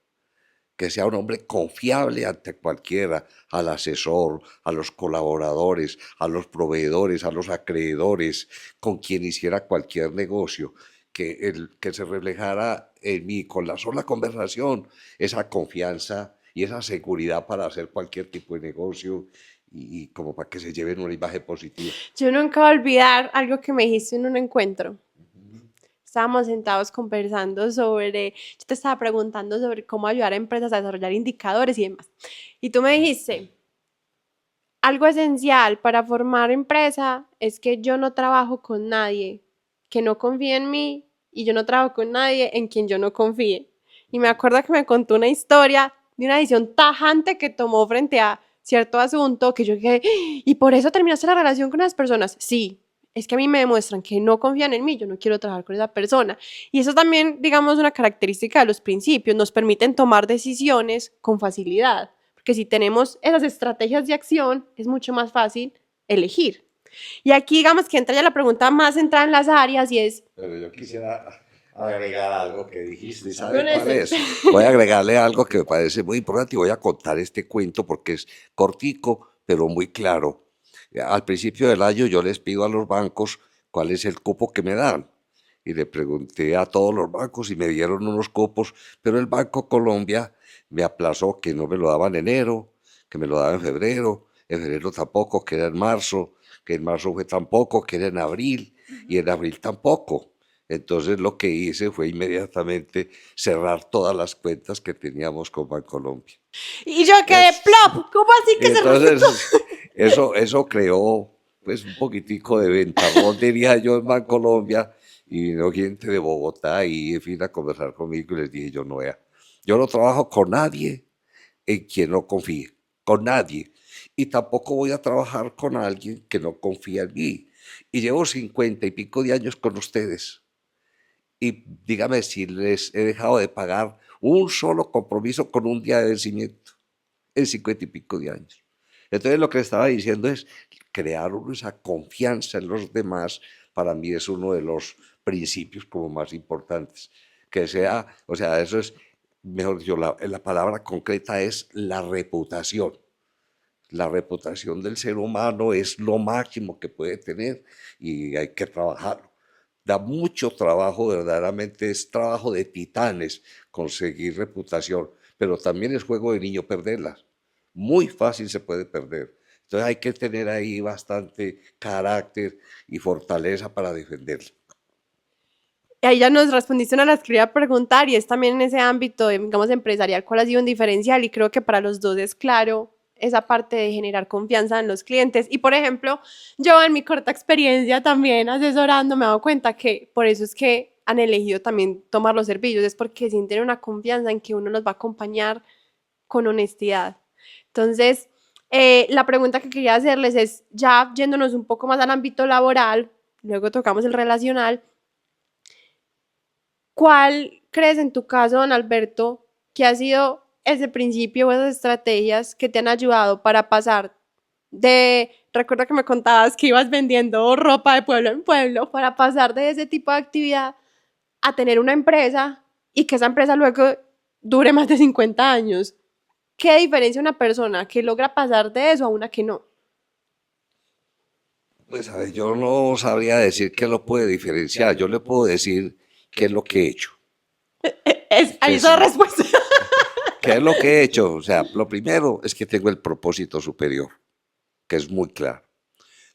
que sea un hombre confiable ante cualquiera, al asesor, a los colaboradores, a los proveedores, a los acreedores, con quien hiciera cualquier negocio, que se reflejara en mí con la sola conversación, esa confianza y esa seguridad para hacer cualquier tipo de negocio y como para que se lleven una imagen positiva. Yo nunca voy a olvidar algo que me dijiste en un encuentro. Estábamos sentados conversando sobre, yo te estaba preguntando sobre cómo ayudar a empresas a desarrollar indicadores y demás. Y tú me dijiste, algo esencial para formar empresa es que yo no trabajo con nadie que no confíe en mí y yo no trabajo con nadie en quien yo no confíe. Y me acuerdo que me contó una historia de una decisión tajante que tomó frente a cierto asunto que yo dije, ¿y por eso terminaste la relación con las personas? Sí, es que a mí me demuestran que no confían en mí, yo no quiero trabajar con esa persona. Y eso también, digamos, una característica de los principios, nos permiten tomar decisiones con facilidad. Porque porque si tenemos esas estrategias de acción, es mucho más fácil elegir. Y aquí digamos que entra ya la pregunta más centrada en las áreas y es... Pero yo quisiera agregar algo que dijiste, ¿sabe Con cuál ese. es? Voy a agregarle algo que me parece muy importante y voy a contar este cuento porque es cortico, pero muy claro. Al principio del año yo les pido a los bancos cuál es el cupo que me dan. Y le pregunté a todos los bancos y me dieron unos cupos, pero el Banco Colombia me aplazó que no me lo daba en enero, que me lo daba en febrero tampoco, que era en marzo, que en marzo fue tampoco, que era en abril, y en abril tampoco. Entonces lo que hice fue inmediatamente cerrar todas las cuentas que teníamos con Bancolombia. Y yo quedé Es- plop, ¿cómo así y que se respetó? entonces eso creó pues un poquitico de ventajón, diría yo, en Bancolombia, y vino gente de Bogotá y vino a conversar conmigo y les dije yo, no vea, yo no trabajo con nadie en quien no confíe, con nadie. Y tampoco voy a trabajar con alguien que no confía en mí. Y llevo 50 y pico de años con ustedes. Y dígame si les he dejado de pagar un solo compromiso con un día de vencimiento en 50 y pico de años. Entonces lo que estaba diciendo es crear esa confianza en los demás. Para mí es uno de los principios como más importantes. Que sea, o sea, eso es, mejor dicho, la palabra concreta es la reputación. La reputación del ser humano es lo máximo que puede tener y hay que trabajarlo. Da mucho trabajo, verdaderamente es trabajo de titanes conseguir reputación, pero también es juego de niño perderla. Muy fácil se puede perder. Entonces hay que tener ahí bastante carácter y fortaleza para defenderla. Y ahí ya nos respondiste una de las que quería preguntar y es también en ese ámbito, digamos, empresarial, ¿cuál ha sido un diferencial? Y creo que para los dos es claro esa parte de generar confianza en los clientes. Y, por ejemplo, yo en mi corta experiencia también asesorando me he dado cuenta que por eso es que han elegido también tomar los servicios, es porque sienten una confianza en que uno los va a acompañar con honestidad. Entonces, la pregunta que quería hacerles es, ya yéndonos un poco más al ámbito laboral, luego tocamos el relacional, ¿cuál crees en tu caso, don Alberto, que ha sido ese principio o esas estrategias que te han ayudado para pasar de, recuerda que me contabas que ibas vendiendo ropa de pueblo en pueblo, para pasar de ese tipo de actividad a tener una empresa y que esa empresa luego dure más de 50 años? ¿Qué diferencia una persona que logra pasar de eso a una que no? Pues a ver, yo no sabría decir qué lo puede diferenciar. Yo le puedo decir qué es lo que he hecho. Ahí Que está la es, respuesta. ¿Qué es lo que he hecho? O sea, lo primero es que tengo el propósito superior, que es muy claro.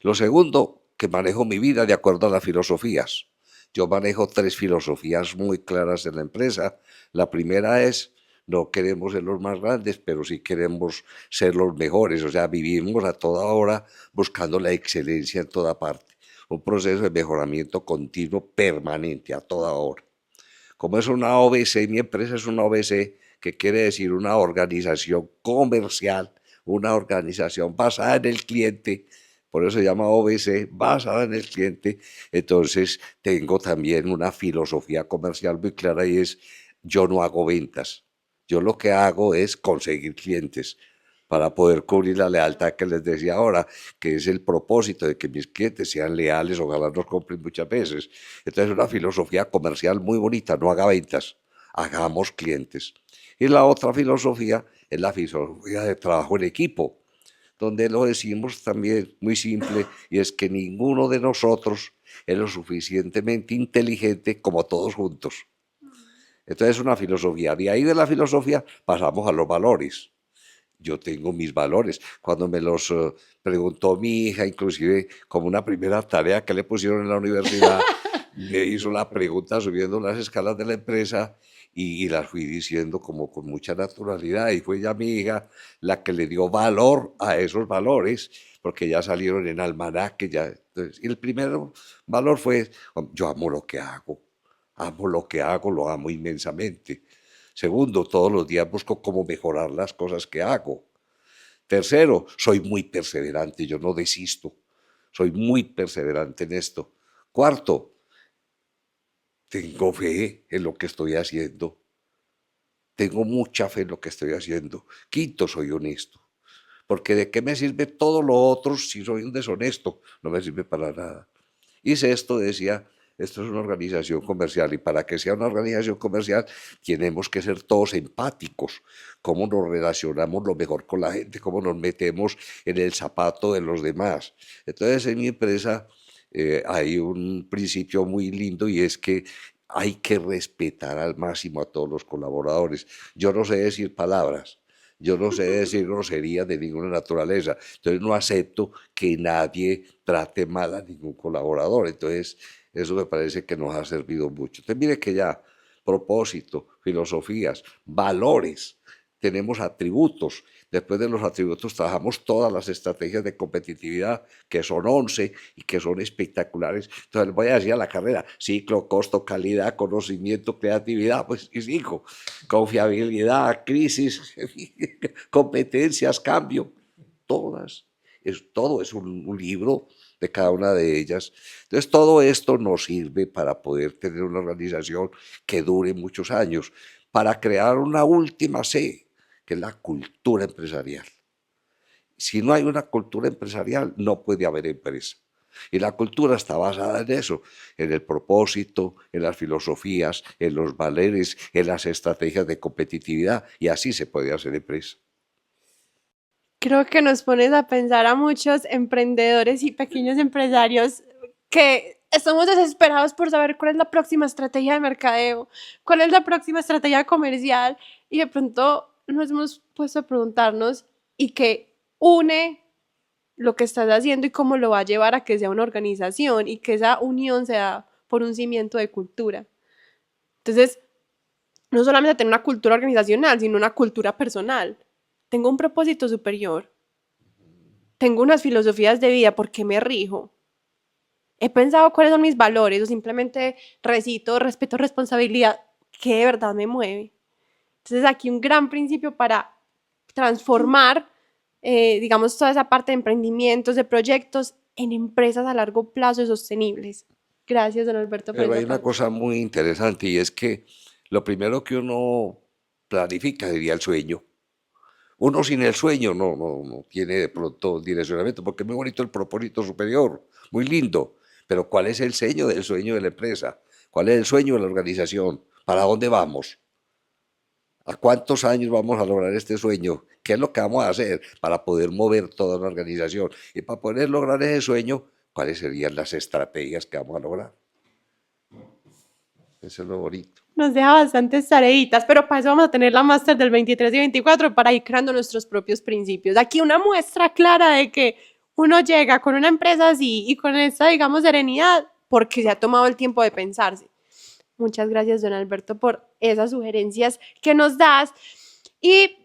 Lo segundo, que manejo mi vida de acuerdo a las filosofías. Yo manejo tres filosofías muy claras en la empresa. La primera es, no queremos ser los más grandes, pero sí queremos ser los mejores. O sea, vivimos a toda hora buscando la excelencia en toda parte. Un proceso de mejoramiento continuo, permanente, a toda hora. Como es una OBC, mi empresa es una OBC, que quiere decir una organización comercial, una organización basada en el cliente, por eso se llama OBC, basada en el cliente. Entonces tengo también una filosofía comercial muy clara y es, yo no hago ventas, yo lo que hago es conseguir clientes para poder cubrir la lealtad que les decía ahora, que es el propósito de que mis clientes sean leales, ojalá nos compren muchas veces. Entonces, una filosofía comercial muy bonita, no haga ventas, hagamos clientes. Y la otra filosofía es la filosofía de trabajo en equipo, donde lo decimos también muy simple, y es que ninguno de nosotros es lo suficientemente inteligente como todos juntos. Entonces, es una filosofía. De ahí de la filosofía pasamos a los valores. Yo tengo mis valores. Cuando me los preguntó mi hija, inclusive como una primera tarea que le pusieron en la universidad, me hizo la pregunta subiendo las escalas de la empresa y las fui diciendo como con mucha naturalidad. Y fue ya mi hija la que le dio valor a esos valores, porque ya salieron en almanaque. Ya. Entonces, y el primer valor fue, yo amo lo que hago, lo amo inmensamente. Segundo, todos los días busco cómo mejorar las cosas que hago. Tercero, soy muy perseverante, yo no desisto. Soy muy perseverante en esto. Cuarto, tengo fe en lo que estoy haciendo. tengo mucha fe en lo que estoy haciendo. Quinto, soy honesto. Porque ¿de qué me sirve todo lo otro si soy un deshonesto? No me sirve para nada. Y sexto, decía, esto es una organización comercial y para que sea una organización comercial tenemos que ser todos empáticos, cómo nos relacionamos lo mejor con la gente, cómo nos metemos en el zapato de los demás. Entonces en mi empresa hay un principio muy lindo y es que hay que respetar al máximo a todos los colaboradores. Yo no sé decir palabras, yo no sé decir groserías de ninguna naturaleza, entonces no acepto que nadie trate mal a ningún colaborador. Entonces, eso me parece que nos ha servido mucho. Entonces, mire que ya propósito, filosofías, valores, tenemos atributos. Después de los atributos trabajamos todas las estrategias de competitividad, que son 11 y que son espectaculares. Entonces, voy a decir a la carrera, ciclo, costo, calidad, conocimiento, creatividad, pues y sigo, confiabilidad, crisis, competencias, cambio, todas. Todo es un libro de cada una de ellas. Entonces, todo esto nos sirve para poder tener una organización que dure muchos años, para crear una última C, que es la cultura empresarial. Si no hay una cultura empresarial, no puede haber empresa. Y la cultura está basada en eso, en el propósito, en las filosofías, en los valores, en las estrategias de competitividad, y así se puede hacer empresa. Creo que nos pones a pensar a muchos emprendedores y pequeños empresarios que estamos desesperados por saber cuál es la próxima estrategia de mercadeo, cuál es la próxima estrategia comercial, y de pronto nos hemos puesto a preguntarnos y qué une lo que estás haciendo y cómo lo va a llevar a que sea una organización y que esa unión sea por un cimiento de cultura. Entonces, no solamente tener una cultura organizacional, sino una cultura personal. Tengo un propósito superior, tengo unas filosofías de vida, ¿por qué me rijo? He pensado cuáles son mis valores o simplemente recito, respeto, responsabilidad, ¿qué de verdad me mueve? Entonces aquí un gran principio para transformar, digamos, toda esa parte de emprendimientos, de proyectos en empresas a largo plazo y sostenibles. Gracias, don Alberto, por Pero esa hay una parte. cosa muy interesante y es que lo primero que uno planifica sería el sueño. Uno sin el sueño no tiene de pronto direccionamiento, porque es muy bonito el propósito superior, muy lindo, pero ¿cuál es el sueño de la empresa? ¿Cuál es el sueño de la organización? ¿Para dónde vamos? ¿A cuántos años vamos a lograr este sueño? ¿Qué es lo que vamos a hacer para poder mover toda una organización? Y para poder lograr ese sueño, ¿cuáles serían las estrategias que vamos a lograr? Eso es lo bonito. Nos deja bastantes tareitas, pero para eso vamos a tener la máster del 23 y 24 para ir creando nuestros propios principios. Aquí una muestra clara de que uno llega con una empresa así y con esta, digamos, serenidad porque se ha tomado el tiempo de pensarse. Muchas gracias, don Alberto, por esas sugerencias que nos das. Y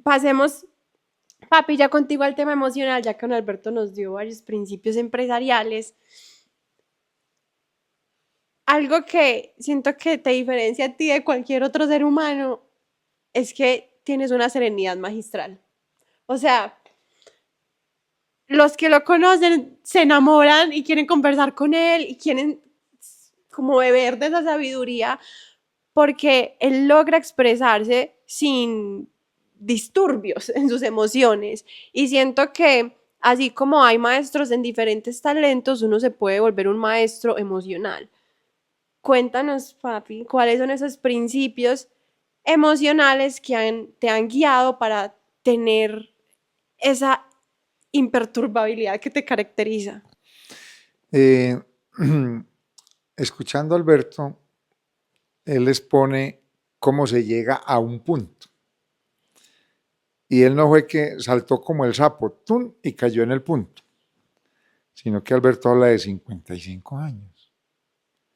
pasemos, papi, ya contigo al tema emocional, ya que don Alberto nos dio varios principios empresariales. Algo que siento que te diferencia a ti de cualquier otro ser humano es que tienes una serenidad magistral. O sea, los que lo conocen se enamoran y quieren conversar con él y quieren como beber de esa sabiduría porque él logra expresarse sin disturbios en sus emociones. Y siento que así como hay maestros en diferentes talentos, uno se puede volver un maestro emocional. Cuéntanos, papi, cuáles son esos principios emocionales que te han guiado para tener esa imperturbabilidad que te caracteriza. Eh, Escuchando a Alberto, él les pone cómo se llega a un punto. Y él no fue que saltó como el sapo, ¡tum!, y cayó en el punto, sino que Alberto habla de 55 años.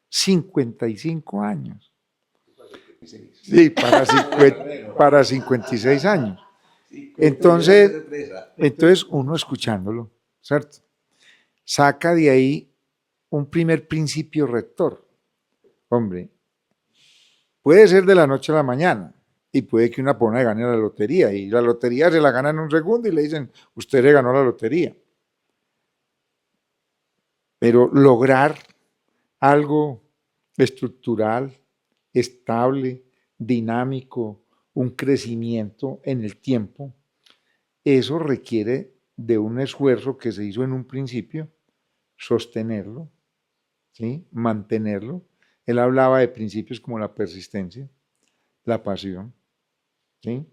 55 años. Sí, para 56 años. Entonces uno escuchándolo, ¿cierto? Saca de ahí un primer principio rector. Hombre, puede ser de la noche a la mañana y puede que una persona gane la lotería y la lotería se la gana en un segundo y le dicen, usted le ganó la lotería. Pero lograr algo estructural, estable, dinámico, un crecimiento en el tiempo, eso requiere de un esfuerzo que se hizo en un principio, sostenerlo, ¿sí? Mantenerlo. Él hablaba de principios como la persistencia, la pasión, ¿sí?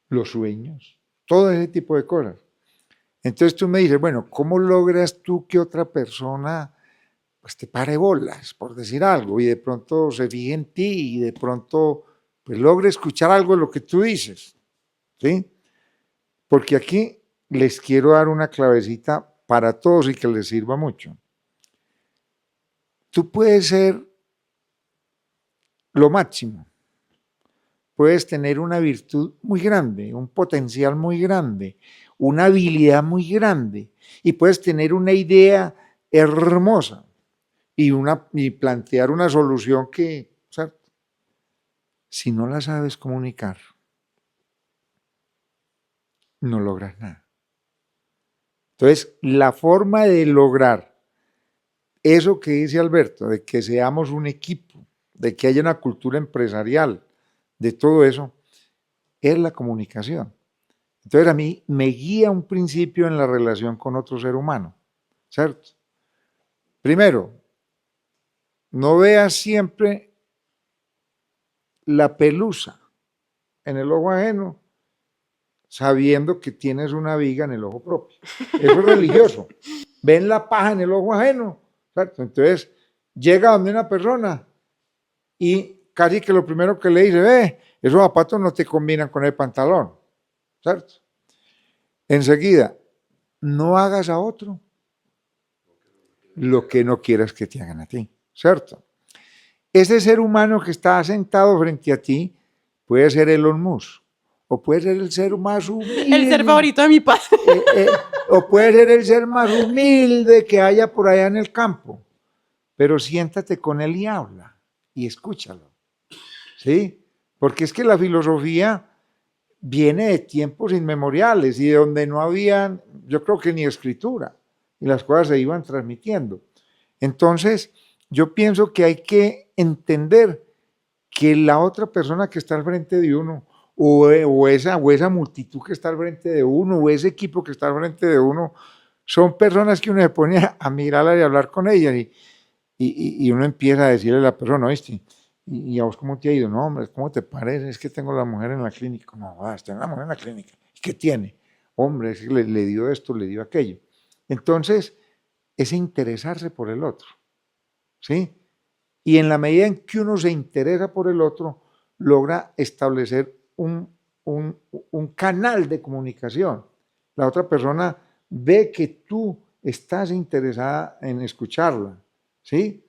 Los sueños, todo ese tipo de cosas. Entonces tú me dices, bueno, ¿cómo logras tú que otra persona pues, te pare bolas, por decir algo, y de pronto se fije en ti y de pronto pues, logre escuchar algo de lo que tú dices? ¿Sí? Porque aquí les quiero dar una clavecita para todos y que les sirva mucho. Tú puedes ser lo máximo, puedes tener una virtud muy grande, un potencial muy grande, una habilidad muy grande y puedes tener una idea hermosa y plantear una solución que, o sea, si no la sabes comunicar, no logras nada. Entonces, la forma de lograr eso que dice Alberto, de que seamos un equipo, de que haya una cultura empresarial, de todo eso, es la comunicación. Entonces a mí me guía un principio en la relación con otro ser humano, ¿cierto? Primero, no veas siempre la pelusa en el ojo ajeno, sabiendo que tienes una viga en el ojo propio. Eso es religioso. Ven la paja en el ojo ajeno, ¿cierto? Entonces llega donde una persona y casi que lo primero que le dice, ve, esos zapatos no te combinan con el pantalón, ¿cierto? Enseguida, no hagas a otro lo que no quieras que te hagan a ti, ¿cierto? Ese ser humano que está sentado frente a ti puede ser Elon Musk, o puede ser el ser más humilde. El ser favorito de mi padre. O puede ser el ser más humilde que haya por allá en el campo. Pero siéntate con él y habla, y escúchalo, ¿sí? Porque es que la filosofía viene de tiempos inmemoriales y de donde no había, yo creo que ni escritura, y las cosas se iban transmitiendo. Entonces, yo pienso que hay que entender que la otra persona que está al frente de uno, o esa multitud que está al frente de uno, o ese equipo que está al frente de uno, son personas que uno se pone a mirarla y a hablar con ellas, y uno empieza a decirle a la persona, ¿viste? ¿Y a vos cómo te ha ido? No, hombre, ¿cómo te parece? Es que tengo la mujer en la clínica. No, está en la mujer en la clínica. ¿Y qué tiene? Hombre, es que le dio esto, le dio aquello. Entonces, es interesarse por el otro, ¿sí? Y en la medida en que uno se interesa por el otro, logra establecer un canal de comunicación. La otra persona ve que tú estás interesada en escucharla, ¿sí?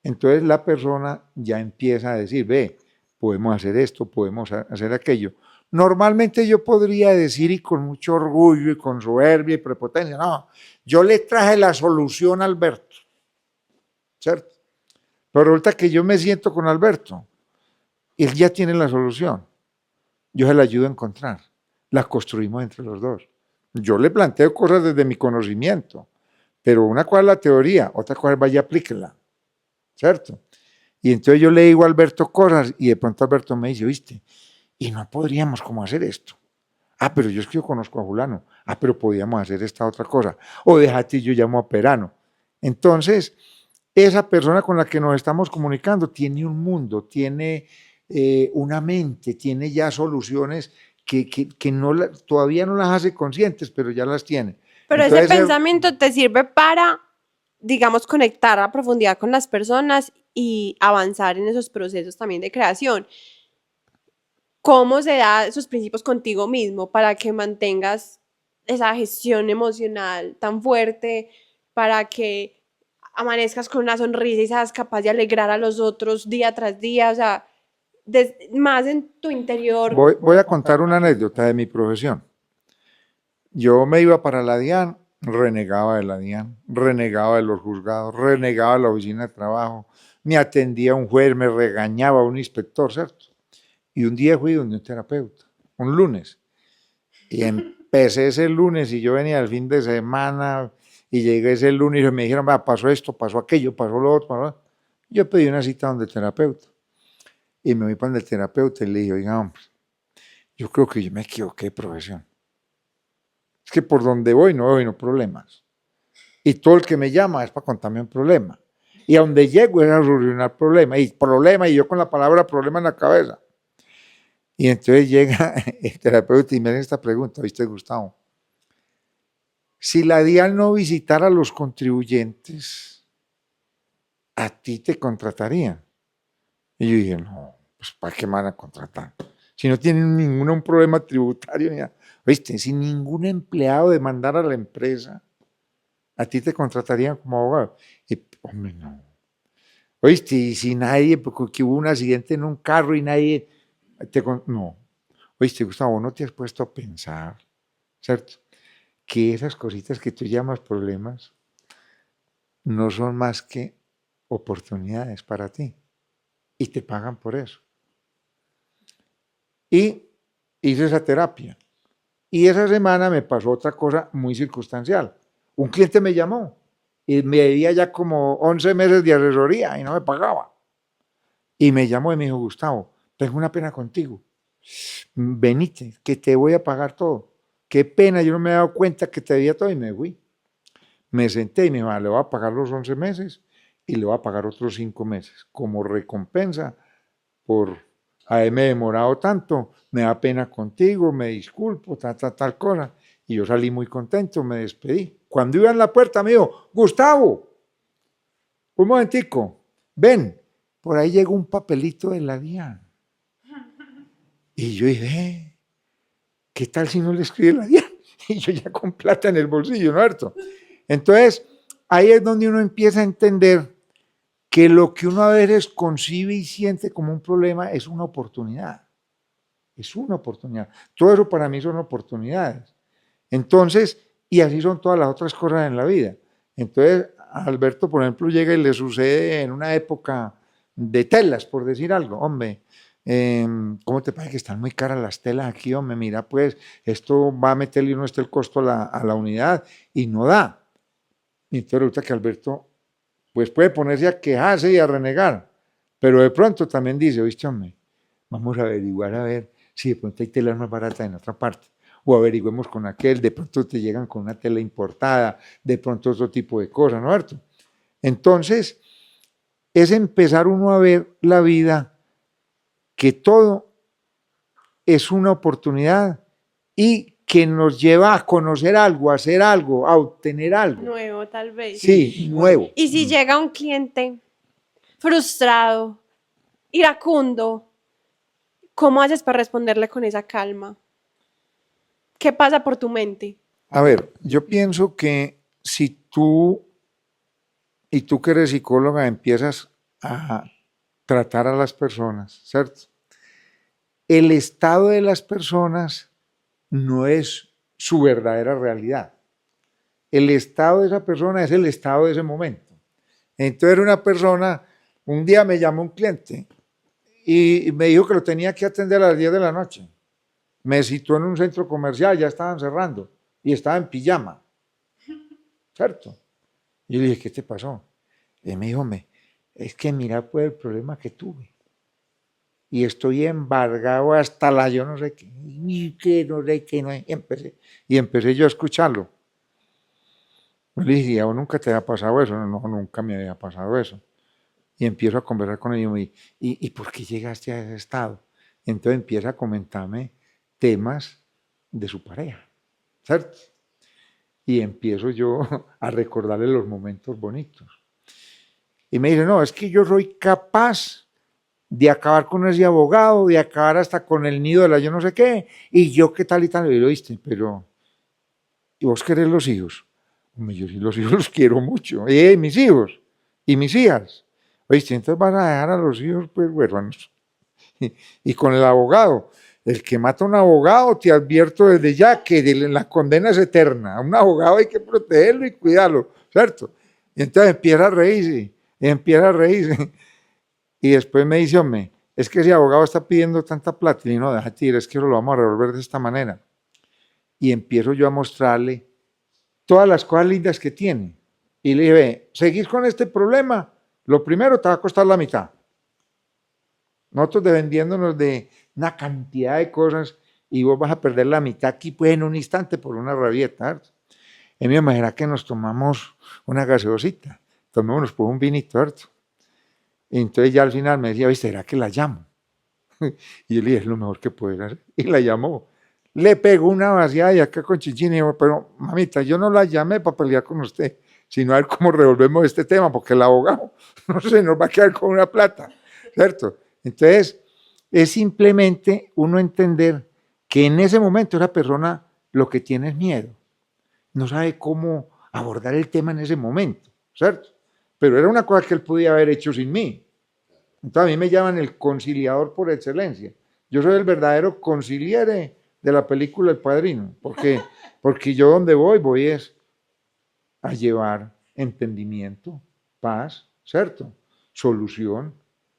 Entonces la persona ya empieza a decir, ve, podemos hacer esto, podemos hacer aquello. Normalmente yo podría decir, y con mucho orgullo y con soberbia y prepotencia, no, yo le traje la solución a Alberto, ¿cierto? Pero resulta que yo me siento con Alberto, él ya tiene la solución, yo se la ayudo a encontrar, la construimos entre los dos. Yo le planteo cosas desde mi conocimiento, pero una cosa es la teoría, otra cosa es vaya, aplíquela, ¿cierto? Y entonces yo le digo a Alberto cosas y de pronto Alberto me dice, ¿viste? Y no podríamos como hacer esto. Ah, pero yo es que yo conozco a fulano. Ah, pero podríamos hacer esta otra cosa. O déjate, yo llamo a Perano. Entonces, esa persona con la que nos estamos comunicando tiene un mundo, tiene una mente, tiene ya soluciones que no todavía no las hace conscientes, pero ya las tiene. Pero entonces, ese pensamiento te sirve para, digamos, conectar a profundidad con las personas y avanzar en esos procesos también de creación. ¿Cómo se da esos principios contigo mismo para que mantengas esa gestión emocional tan fuerte, para que amanezcas con una sonrisa y seas capaz de alegrar a los otros día tras día? O sea, más en tu interior. Voy a contar una anécdota de mi profesión. Yo me iba para la DIAN, renegaba de la DIAN, renegaba de los juzgados, renegaba de la oficina de trabajo, me atendía un juez, me regañaba un inspector, ¿cierto? Y un día fui donde un terapeuta, un lunes, y empecé ese lunes y yo venía el fin de semana y llegué ese lunes y me dijeron, va, pasó esto, pasó aquello, pasó lo otro, pasó lo... Yo pedí una cita donde el terapeuta y me voy para el terapeuta y le dije, oiga, hombre, yo creo que yo me equivoqué de profesión. Es que por donde voy no problemas. Y todo el que me llama es para contarme un problema. Y a donde llego es a solucionar problemas. Y yo con la palabra problema en la cabeza. Y entonces llega el terapeuta y me hace esta pregunta, ¿viste, Gustavo? Si la DIAN no visitara a los contribuyentes, a ti te contratarían. Y yo dije, no, pues ¿para qué me van a contratar? Si no tienen un problema tributario, ni nada. ¿Viste? Si ningún empleado demandara a la empresa, a ti te contratarían como abogado. Y, hombre, no. ¿Oíste? Y si nadie, porque hubo un accidente en un carro y nadie no. ¿Oíste, Gustavo? ¿No te has puesto a pensar, cierto? Que esas cositas que tú llamas problemas no son más que oportunidades para ti y te pagan por eso. Y hice esa terapia. Y esa semana me pasó otra cosa muy circunstancial. Un cliente me llamó y me debía ya como 11 meses de asesoría y no me pagaba. Y me llamó y me dijo, Gustavo, tengo una pena contigo. Venite, que te voy a pagar todo. Qué pena, yo no me he dado cuenta que te debía todo y me fui. Me senté y me dijo, le voy a pagar los 11 meses y le voy a pagar otros 5 meses como recompensa por haberme demorado tanto. Me da pena contigo, me disculpo, tal cosa. Y yo salí muy contento, me despedí. Cuando iba en la puerta me dijo, Gustavo, un momentico, ven, por ahí llegó un papelito de la DIAN. Y yo dije, ¿qué tal si no le escribe la DIAN? Y yo ya con plata en el bolsillo, ¿no es cierto? Entonces, ahí es donde uno empieza a entender que lo que uno a veces concibe y siente como un problema es una oportunidad. Es una oportunidad. Todo eso para mí son oportunidades. Entonces, y así son todas las otras cosas en la vida. Entonces, a Alberto, por ejemplo, llega y le sucede en una época de telas, por decir algo. Hombre, ¿cómo te parece que están muy caras las telas aquí? Hombre, mira, pues esto va a meterle uno el costo a la unidad y no da. Y entonces resulta que Alberto pues puede ponerse a quejarse y a renegar, pero de pronto también dice, oíste, hombre, vamos a averiguar a ver si de pronto hay telas más baratas en otra parte, o averigüemos con aquel, de pronto te llegan con una tela importada, de pronto otro tipo de cosas, ¿no es cierto? Entonces, es empezar uno a ver la vida, que todo es una oportunidad y que nos lleva a conocer algo, a hacer algo, a obtener algo. Nuevo, tal vez. Sí, nuevo. Y si llega un cliente frustrado, iracundo, ¿cómo haces para responderle con esa calma? ¿Qué pasa por tu mente? A ver, yo pienso que si tú, y tú que eres psicóloga, empiezas a tratar a las personas, ¿cierto? El estado de las personas no es su verdadera realidad. El estado de esa persona es el estado de ese momento. Entonces una persona, un día me llamó un cliente y me dijo que lo tenía que atender a las 10 de la noche. Me citó en un centro comercial, ya estaban cerrando y estaba en pijama, ¿cierto? Y yo le dije, ¿qué te pasó? Y me dijo, es que mira pues el problema que tuve. Y estoy embargado hasta la yo no sé qué, y que no sé qué, no. Y empecé yo a escucharlo. Yo le dije, ¿a vos nunca te había pasado eso? No, nunca me había pasado eso. Y empiezo a conversar con ellos ¿y por qué llegaste a ese estado? Entonces empieza a comentarme temas de su pareja, ¿cierto? Y empiezo yo a recordarle los momentos bonitos. Y me dice, no, es que yo soy capaz de acabar con ese abogado, de acabar hasta con el nido de la yo no sé qué, y yo qué tal y tal. Y lo viste, pero, ¿y vos querés los hijos? Hombre, yo sí los hijos los quiero mucho, mis hijos y mis hijas. Oíste, entonces van a dejar a los hijos pues huérfanos. Y con el abogado, el que mata a un abogado, te advierto desde ya que la condena es eterna. A un abogado hay que protegerlo y cuidarlo, ¿cierto? Y entonces empieza a reírse. Y después me dice, hombre, es que ese abogado está pidiendo tanta plata. Y no, déjate ir, es que lo vamos a resolver de esta manera. Y empiezo yo a mostrarle todas las cosas lindas que tiene. Y le dije, ve, ¿seguís con este problema? Lo primero te va a costar la mitad. Nosotros vendiéndonos de una cantidad de cosas y vos vas a perder la mitad aquí pues en un instante por una rabieta, ¿cierto? Y me imagina que nos tomamos una gaseosita, tomémonos por un vinito, ¿cierto? Y entonces ya al final me decía, ¿viste, será que la llamo? Y yo le dije, es lo mejor que puedes hacer. Y la llamó. Le pegó una vaciada y acá con Chinchín y dijo, pero mamita, yo no la llamé para pelear con usted, sino a ver cómo resolvemos este tema, porque el abogado, no sé, nos va a quedar con una plata, ¿cierto? Entonces, es simplemente uno entender que en ese momento esa persona lo que tiene es miedo, no sabe cómo abordar el tema en ese momento, ¿cierto? Pero era una cosa que él podía haber hecho sin mí. Entonces a mí me llaman el conciliador por excelencia. Yo soy el verdadero conciliere de la película El Padrino, porque yo donde voy es a llevar entendimiento, paz, ¿cierto? Solución,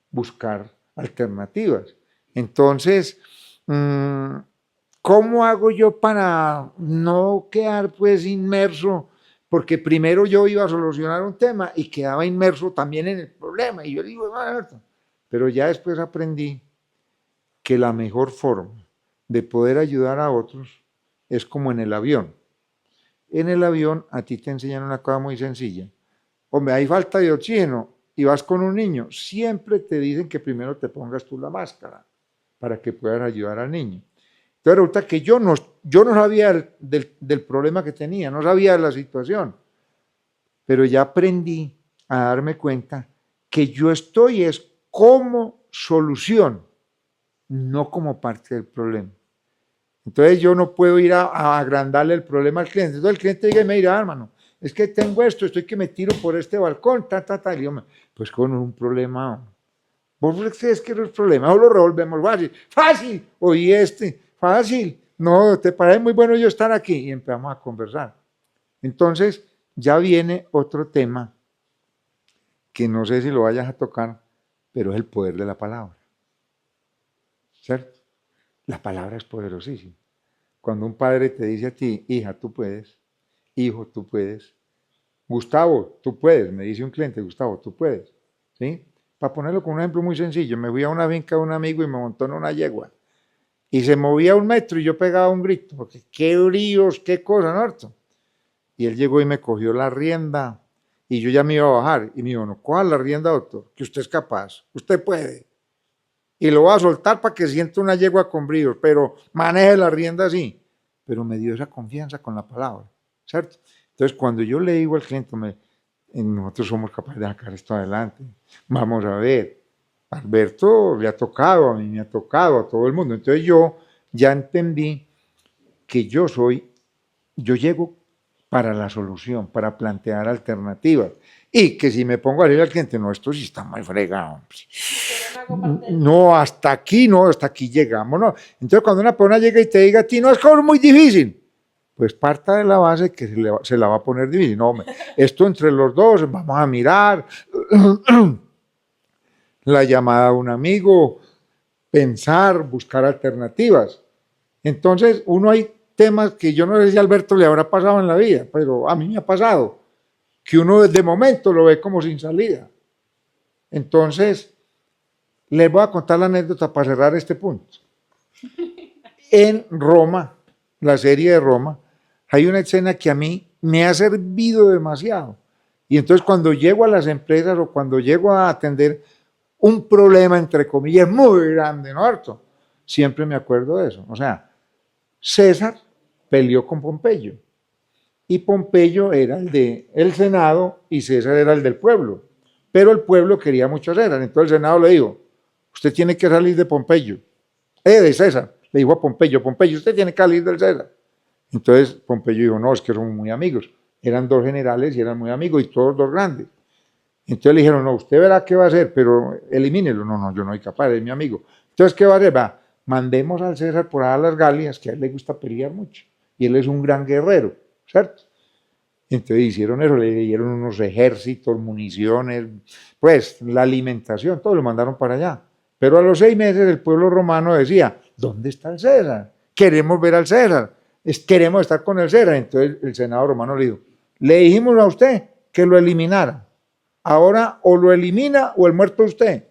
buscar alternativas. Entonces, ¿cómo hago yo para no quedar pues inmerso? Porque primero yo iba a solucionar un tema y quedaba inmerso también en el problema. Y yo digo, pero ya después aprendí que la mejor forma de poder ayudar a otros es como en el avión. En el avión a ti te enseñan una cosa muy sencilla. Hombre, hay falta de oxígeno y vas con un niño. Siempre te dicen que primero te pongas tú la máscara para que puedas ayudar al niño. Entonces resulta que yo no sabía del problema que tenía, no sabía de la situación, pero ya aprendí a darme cuenta que yo estoy es como solución, no como parte del problema. Entonces yo no puedo ir a agrandarle el problema al cliente. Entonces el cliente llega y me dirá, hermano, es que tengo esto, estoy que me tiro por este balcón, y yo, pues con un problema. ¿Vos crees que no es problema? O lo revolvemos fácil, oí fácil. No, te parece muy bueno yo estar aquí. Y empezamos a conversar. Entonces ya viene otro tema que no sé si lo vayas a tocar, pero es el poder de la palabra. ¿Cierto? La palabra es poderosísima. Cuando un padre te dice a ti, hija, tú puedes, hijo, tú puedes, Gustavo, tú puedes, me dice un cliente, Gustavo, tú puedes, ¿sí? Para ponerlo con un ejemplo muy sencillo, me fui a una finca de un amigo y me montó en una yegua y se movía 1 metro y yo pegaba un grito, porque qué bríos, qué cosa, ¿no? Y él llegó y me cogió la rienda y yo ya me iba a bajar y me dijo, no, coja la rienda, doctor, que usted es capaz, usted puede. Y lo voy a soltar para que sienta una yegua con bríos, pero maneje la rienda así. Pero me dio esa confianza con la palabra, ¿cierto? Entonces, cuando yo le digo al cliente, nosotros somos capaces de sacar esto adelante, vamos a ver, Alberto le ha tocado, a mí me ha tocado, a todo el mundo. Entonces yo ya entendí que yo llego para la solución, para plantear alternativas. Y que si me pongo a decirle al cliente, no, esto sí está mal fregado. No, hasta aquí llegamos, no. Entonces cuando una persona llega y te diga a ti, no, es como muy difícil, pues parta de la base que se la va a poner difícil. No, esto entre los dos, vamos a mirar la llamada a un amigo, pensar, buscar alternativas. Entonces uno hay temas que yo no sé si a Alberto le habrá pasado en la vida, pero a mí me ha pasado, que uno de momento lo ve como sin salida. Entonces, les voy a contar la anécdota para cerrar este punto. En Roma, la serie de Roma, hay una escena que a mí me ha servido demasiado. Y entonces cuando llego a las empresas o cuando llego a atender un problema, entre comillas, muy grande, ¿no? Harto, siempre me acuerdo de eso. O sea, César peleó con Pompeyo y Pompeyo era el del Senado y César era el del pueblo. Pero el pueblo quería mucho a César. Entonces el Senado le dijo, usted tiene que salir de Pompeyo. De César. Le dijo a Pompeyo, usted tiene que salir del César. Entonces Pompeyo dijo, no, es que somos muy amigos. Eran 2 generales y eran muy amigos y todos 2 grandes. Entonces le dijeron, no, usted verá qué va a hacer, pero elimínelo. No, yo no soy capaz, es mi amigo. Entonces, ¿qué va a hacer? Va, mandemos al César por allá a las Galias, que a él le gusta pelear mucho. Y él es un gran guerrero, ¿cierto? Entonces hicieron eso, le dieron unos ejércitos, municiones, pues la alimentación, todo lo mandaron para allá. Pero a los 6 meses el pueblo romano decía, ¿dónde está el César? Queremos ver al César, queremos estar con el César. Entonces el Senado romano le dijo, le dijimos a usted que lo eliminara. Ahora o lo elimina o el muerto usted.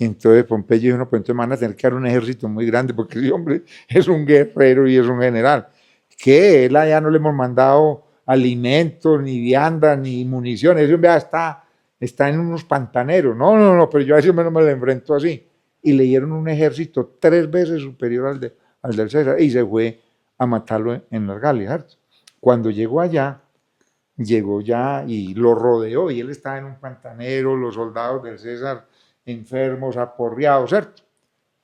Y entonces Pompeyo dijo, no, pues entonces van a tener que dar un ejército muy grande, porque ese hombre es un guerrero y es un general. Que él allá no le hemos mandado alimentos, ni viandas, ni municiones. Ese hombre ya está en unos pantaneros. No, pero yo a ese hombre no me lo enfrento así. Y le dieron un ejército 3 veces superior al del César y se fue a matarlo en las Galias, ¿cierto? Cuando llegó allá, llegó ya y lo rodeó y él estaba en un pantanero, los soldados del César enfermos, aporreados, ¿cierto?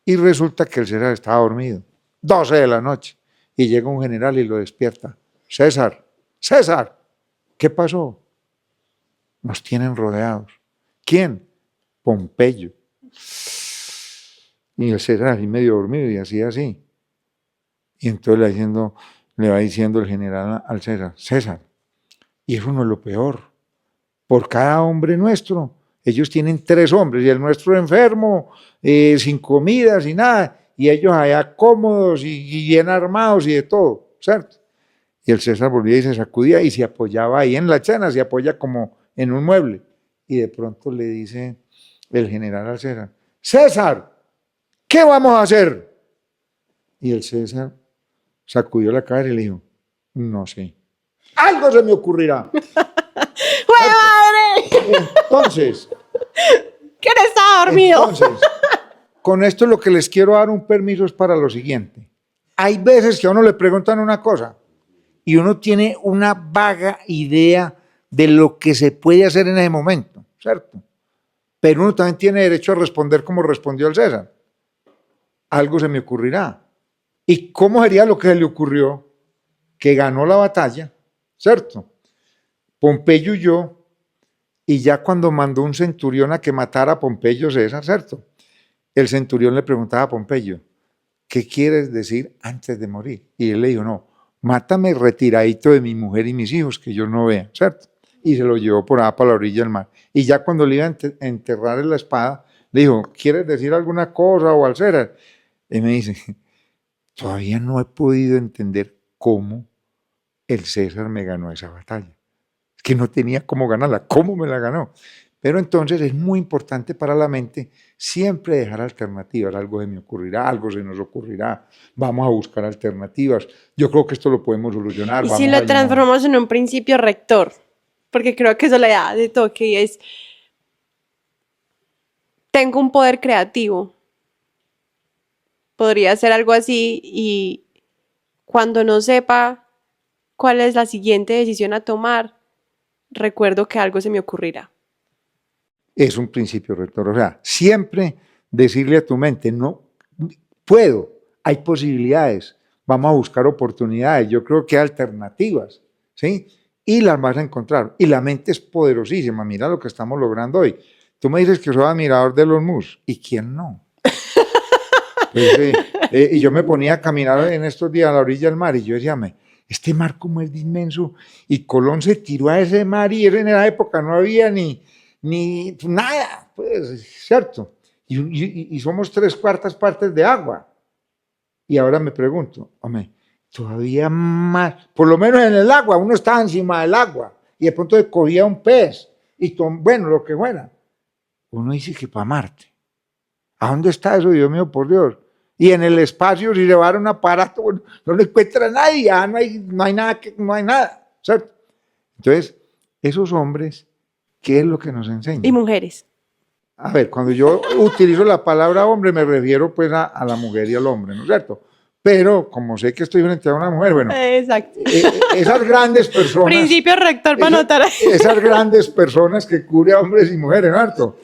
Y resulta que el César estaba dormido, 12 de la noche, y llega un general y lo despierta. César, ¿qué pasó? Nos tienen rodeados. ¿Quién? Pompeyo. Y el César así medio dormido y así. Y entonces le va diciendo el general al César, César, y eso no es lo peor, por cada hombre nuestro, ellos tienen 3 hombres y el nuestro enfermo, sin comida, sin nada, y ellos allá cómodos y bien armados y de todo, ¿cierto? Y el César volvía y se sacudía y se apoyaba ahí en la chana, se apoya como en un mueble. Y de pronto le dice el general al César, César, ¿qué vamos a hacer? Y el César sacudió la cabeza y le dijo, no sé, algo se me ocurrirá. ¡Jue madre! Entonces, ¿Quién estaba dormido? entonces, con esto lo que les quiero dar un permiso es para lo siguiente. Hay veces que a uno le preguntan una cosa y uno tiene una vaga idea de lo que se puede hacer en ese momento, ¿cierto? Pero uno también tiene derecho a responder como respondió el César. Algo se me ocurrirá. ¿Y cómo sería lo que se le ocurrió? Que ganó la batalla, ¿cierto? Pompeyo huyó y ya cuando mandó un centurión a que matara a Pompeyo César, ¿cierto? El centurión le preguntaba a Pompeyo, ¿qué quieres decir antes de morir? Y él le dijo, no, mátame retiradito de mi mujer y mis hijos, que yo no vea, ¿cierto? Y se lo llevó por allá para la orilla del mar. Y ya cuando le iba a enterrar en la espada, le dijo, ¿quieres decir alguna cosa o al César? Y me dice, todavía no he podido entender cómo el César me ganó esa batalla. Es que no tenía cómo ganarla, ¿cómo me la ganó? Pero entonces es muy importante para la mente siempre dejar alternativas. Algo se me ocurrirá, algo se nos ocurrirá. Vamos a buscar alternativas. Yo creo que esto lo podemos solucionar. Y Vamos si a lo transformamos en un principio rector, porque creo que eso le da de toque y es, tengo un poder creativo. Podría ser algo así y cuando no sepa cuál es la siguiente decisión a tomar, recuerdo que algo se me ocurrirá. Es un principio rector. O sea, siempre decirle a tu mente, no puedo, hay posibilidades, vamos a buscar oportunidades, yo creo que hay alternativas, ¿sí? Y las vas a encontrar. Y la mente es poderosísima, mira lo que estamos logrando hoy. Tú me dices que soy admirador de Elon Musk, ¿y quién no? Pues, y yo me ponía a caminar en estos días a la orilla del mar y yo decía, este mar como es de inmenso, y Colón se tiró a ese mar y en esa época no había ni nada, pues, ¿cierto? Y somos 3/4 partes de agua. Y ahora me pregunto, hombre, todavía más, por lo menos en el agua, uno estaba encima del agua y de pronto cogía un pez y bueno, lo que fuera. Uno dice que para Marte. ¿A dónde está eso, Dios mío, por Dios? Y en el espacio, si llevar un aparato, bueno, no lo encuentra nadie, ya no hay nada, ¿cierto? Entonces, esos hombres, ¿qué es lo que nos enseñan? Y mujeres. A ver, cuando yo utilizo la palabra hombre, me refiero pues a la mujer y al hombre, ¿no es cierto? Pero como sé que estoy frente a una mujer, bueno, Exacto. Esas grandes personas... Principio rector para anotar. Esas grandes personas que cubre a hombres y mujeres, ¿no es cierto?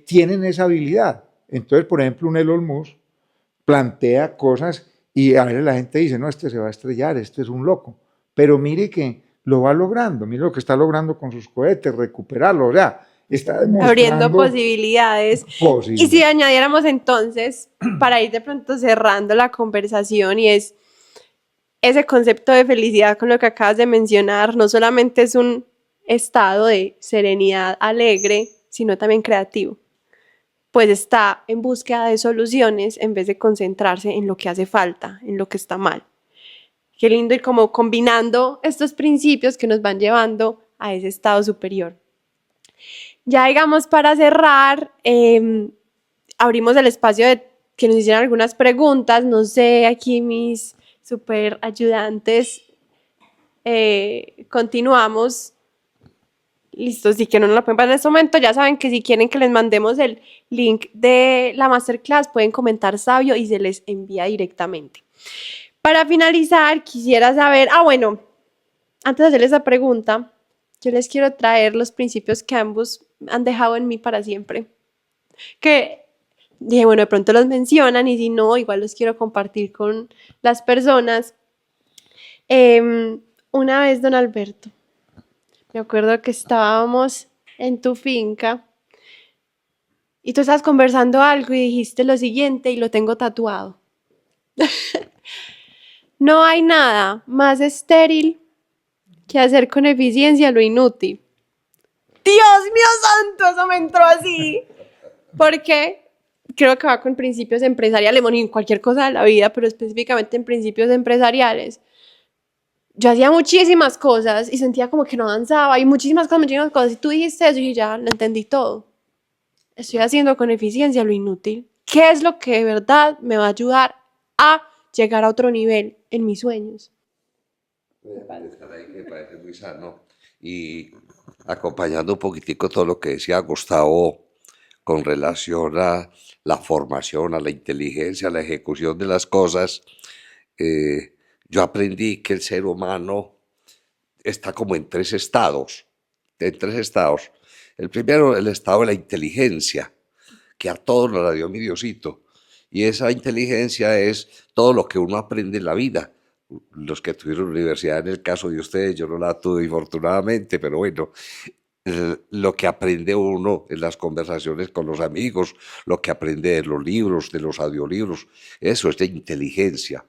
Tienen esa habilidad. Entonces, por ejemplo, un Elon Musk plantea cosas y a veces la gente dice, no, este se va a estrellar, este es un loco. Pero mire que lo va logrando, mire lo que está logrando con sus cohetes, recuperarlo, o sea, está demostrando Abriendo posibilidades. Y si añadiéramos entonces, para ir de pronto cerrando la conversación, y es ese concepto de felicidad con lo que acabas de mencionar, no solamente es un estado de serenidad alegre, sino también creativo. Pues está en búsqueda de soluciones en vez de concentrarse en lo que hace falta, en lo que está mal. Qué lindo ir como combinando estos principios que nos van llevando a ese estado superior. Ya digamos para cerrar, abrimos el espacio de que nos hicieran algunas preguntas. No sé, aquí mis super ayudantes, continuamos. Listo, si que no nos la pueden pasar en este momento, ya saben que si quieren que les mandemos el link de la masterclass, pueden comentar Sabio y se les envía directamente. Para finalizar, quisiera saber, bueno, antes de hacerles esa pregunta, yo les quiero traer los principios que ambos han dejado en mí para siempre. Que dije, bueno, de pronto los mencionan y si no, igual los quiero compartir con las personas. Una vez, don Alberto, me acuerdo que estábamos en tu finca y tú estabas conversando algo y dijiste lo siguiente y lo tengo tatuado. No hay nada más estéril que hacer con eficiencia lo inútil. Dios mío santo, eso me entró así. Porque creo que va con principios empresariales, bueno, en cualquier cosa de la vida, pero específicamente en principios empresariales. Yo hacía muchísimas cosas y sentía como que no avanzaba y muchísimas cosas. Y tú dijiste eso y ya lo entendí todo. Estoy haciendo con eficiencia lo inútil. ¿Qué es lo que de verdad me va a ayudar a llegar a otro nivel en mis sueños? Me parece muy sano. Y acompañando un poquitico todo lo que decía Gustavo con relación a la formación, a la inteligencia, a la ejecución de las cosas, yo aprendí que el ser humano está como en tres estados, El primero, el estado de la inteligencia, que a todos nos la dio mi Diosito. Y esa inteligencia es todo lo que uno aprende en la vida. Los que tuvieron universidad, en el caso de ustedes, yo no la tuve infortunadamente, pero bueno, lo que aprende uno en las conversaciones con los amigos, lo que aprende de los libros, de los audiolibros, eso es de inteligencia.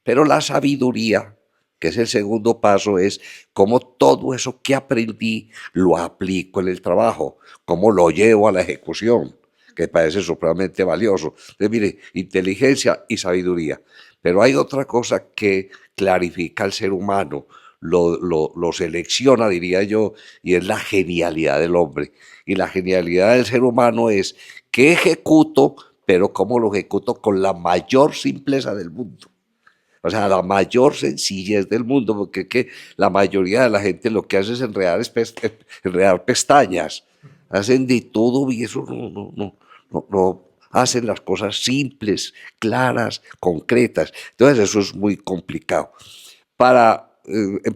Pero la sabiduría, que es el segundo paso, es cómo todo eso que aprendí lo aplico en el trabajo, cómo lo llevo a la ejecución, que parece supremamente valioso. Entonces, mire, inteligencia y sabiduría. Pero hay otra cosa que clarifica al ser humano, lo selecciona, diría yo, y es la genialidad del hombre. Y la genialidad del ser humano es que ejecuto, pero cómo lo ejecuto con la mayor simpleza del mundo. O sea, la mayor sencillez del mundo, porque que la mayoría de la gente lo que hace es enredar pestañas, hacen de todo y eso no hacen las cosas simples, claras, concretas. Entonces eso es muy complicado. Para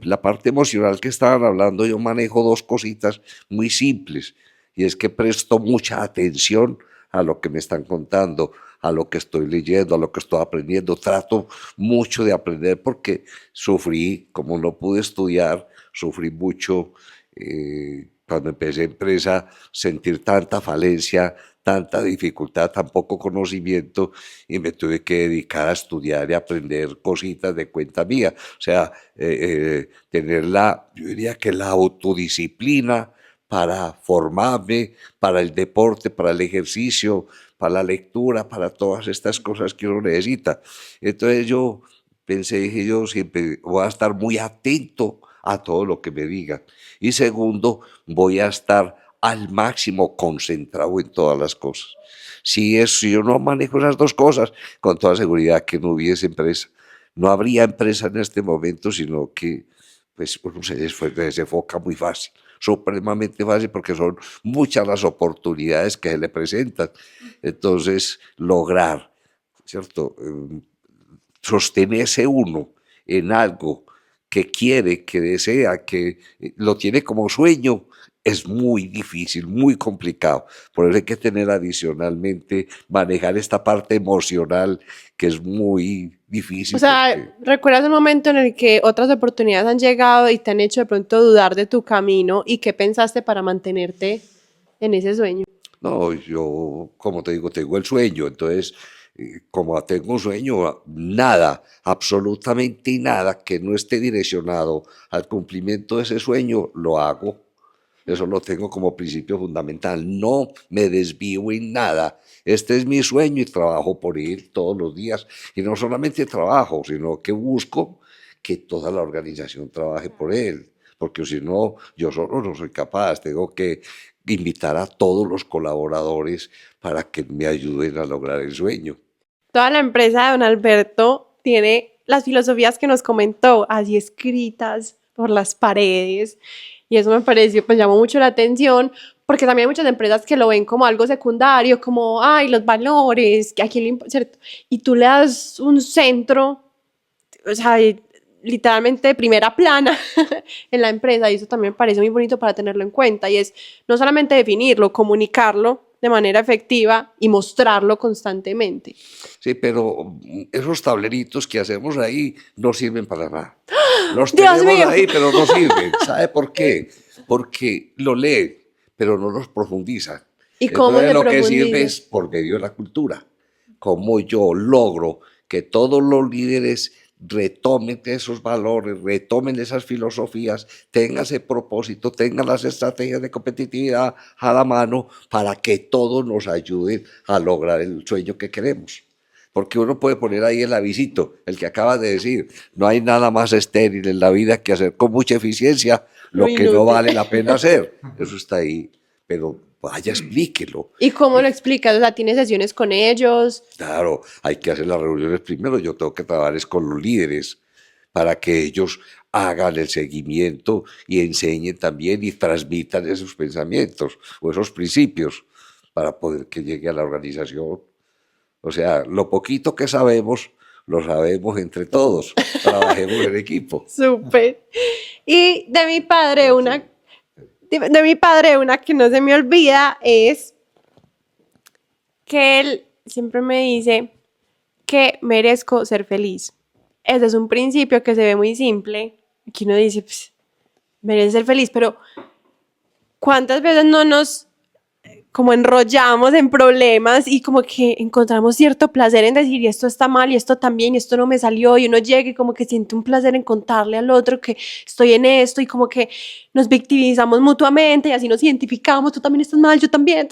la parte emocional que estaban hablando, yo manejo dos cositas muy simples, y es que presto mucha atención a lo que me están contando, a lo que estoy leyendo, a lo que estoy aprendiendo. Trato mucho de aprender porque sufrí, como no pude estudiar, sufrí mucho cuando empecé empresa, sentir tanta falencia, tanta dificultad, tan poco conocimiento, y me tuve que dedicar a estudiar y aprender cositas de cuenta mía. O sea, tener yo diría que la autodisciplina para formarme, para el deporte, para el ejercicio, para la lectura, para todas estas cosas que uno necesita. Entonces yo pensé, dije, yo siempre voy a estar muy atento a todo lo que me digan. Y segundo, voy a estar al máximo concentrado en todas las cosas. Si yo no manejo esas dos cosas, con toda seguridad que no hubiese empresa. No habría empresa en este momento, sino que pues, uno se desenfoca muy fácil, supremamente fácil, porque son muchas las oportunidades que se le presentan. Entonces, lograr, ¿cierto? Sostenerse uno en algo que quiere, que desea, que lo tiene como sueño, es muy difícil, muy complicado. Por eso hay que tener adicionalmente, manejar esta parte emocional que es muy difícil. O sea, porque... ¿recuerdas un momento en el que otras oportunidades han llegado y te han hecho de pronto dudar de tu camino y qué pensaste para mantenerte en ese sueño? No, yo, como te digo, tengo el sueño, entonces, como tengo un sueño, nada, absolutamente nada que no esté direccionado al cumplimiento de ese sueño, lo hago. Eso lo tengo como principio fundamental. No me desvío en nada. Este es mi sueño y trabajo por él todos los días. Y no solamente trabajo, sino que busco que toda la organización trabaje por él. Porque si no, yo solo no soy capaz. Tengo que invitar a todos los colaboradores para que me ayuden a lograr el sueño. Toda la empresa de don Alberto tiene las filosofías que nos comentó así escritas por las paredes y eso me pareció, pues llamó mucho la atención porque también hay muchas empresas que lo ven como algo secundario, como, ay, los valores, que a quién le importa, ¿cierto? Y tú le das un centro, o sea, literalmente de primera plana en la empresa y eso también me parece muy bonito para tenerlo en cuenta y es no solamente definirlo, comunicarlo de manera efectiva y mostrarlo constantemente. Sí, pero esos tableritos que hacemos ahí no sirven para nada. Los Dios tenemos mío. ahí, pero no sirven. ¿Sabe por qué? Porque lo leen, pero no los profundizan. ¿Y cómo Entonces se lo que profundiza? sirve es por medio de la cultura. Cómo yo logro que todos los líderes retomen esos valores, retomen esas filosofías, tengan ese propósito, tengan las estrategias de competitividad a la mano para que todos nos ayuden a lograr el sueño que queremos. Porque uno puede poner ahí el avisito, el que acabas de decir, no hay nada más estéril en la vida que hacer con mucha eficiencia lo Lo que no inútil. vale la pena hacer. Eso está ahí, pero vaya, explíquelo. ¿Y cómo lo explicas? O sea, ¿tienes sesiones con ellos? Claro, hay que hacer las reuniones primero. Yo tengo que trabajar es con los líderes para que ellos hagan el seguimiento y enseñen también y transmitan esos pensamientos o esos principios para poder que llegue a la organización. O sea, lo poquito que sabemos, lo sabemos entre todos. Trabajemos en equipo. Súper. Y de mi padre, una que no se me olvida es que él siempre me dice que merezco ser feliz. Ese es un principio que se ve muy simple. Aquí uno dice, pues, merece ser feliz, pero ¿cuántas veces no nos como enrollamos en problemas y como que encontramos cierto placer en decir y esto está mal y esto también y esto no me salió y uno llega y como que siente un placer en contarle al otro que estoy en esto y como que nos victimizamos mutuamente y así nos identificamos, tú también estás mal, yo también.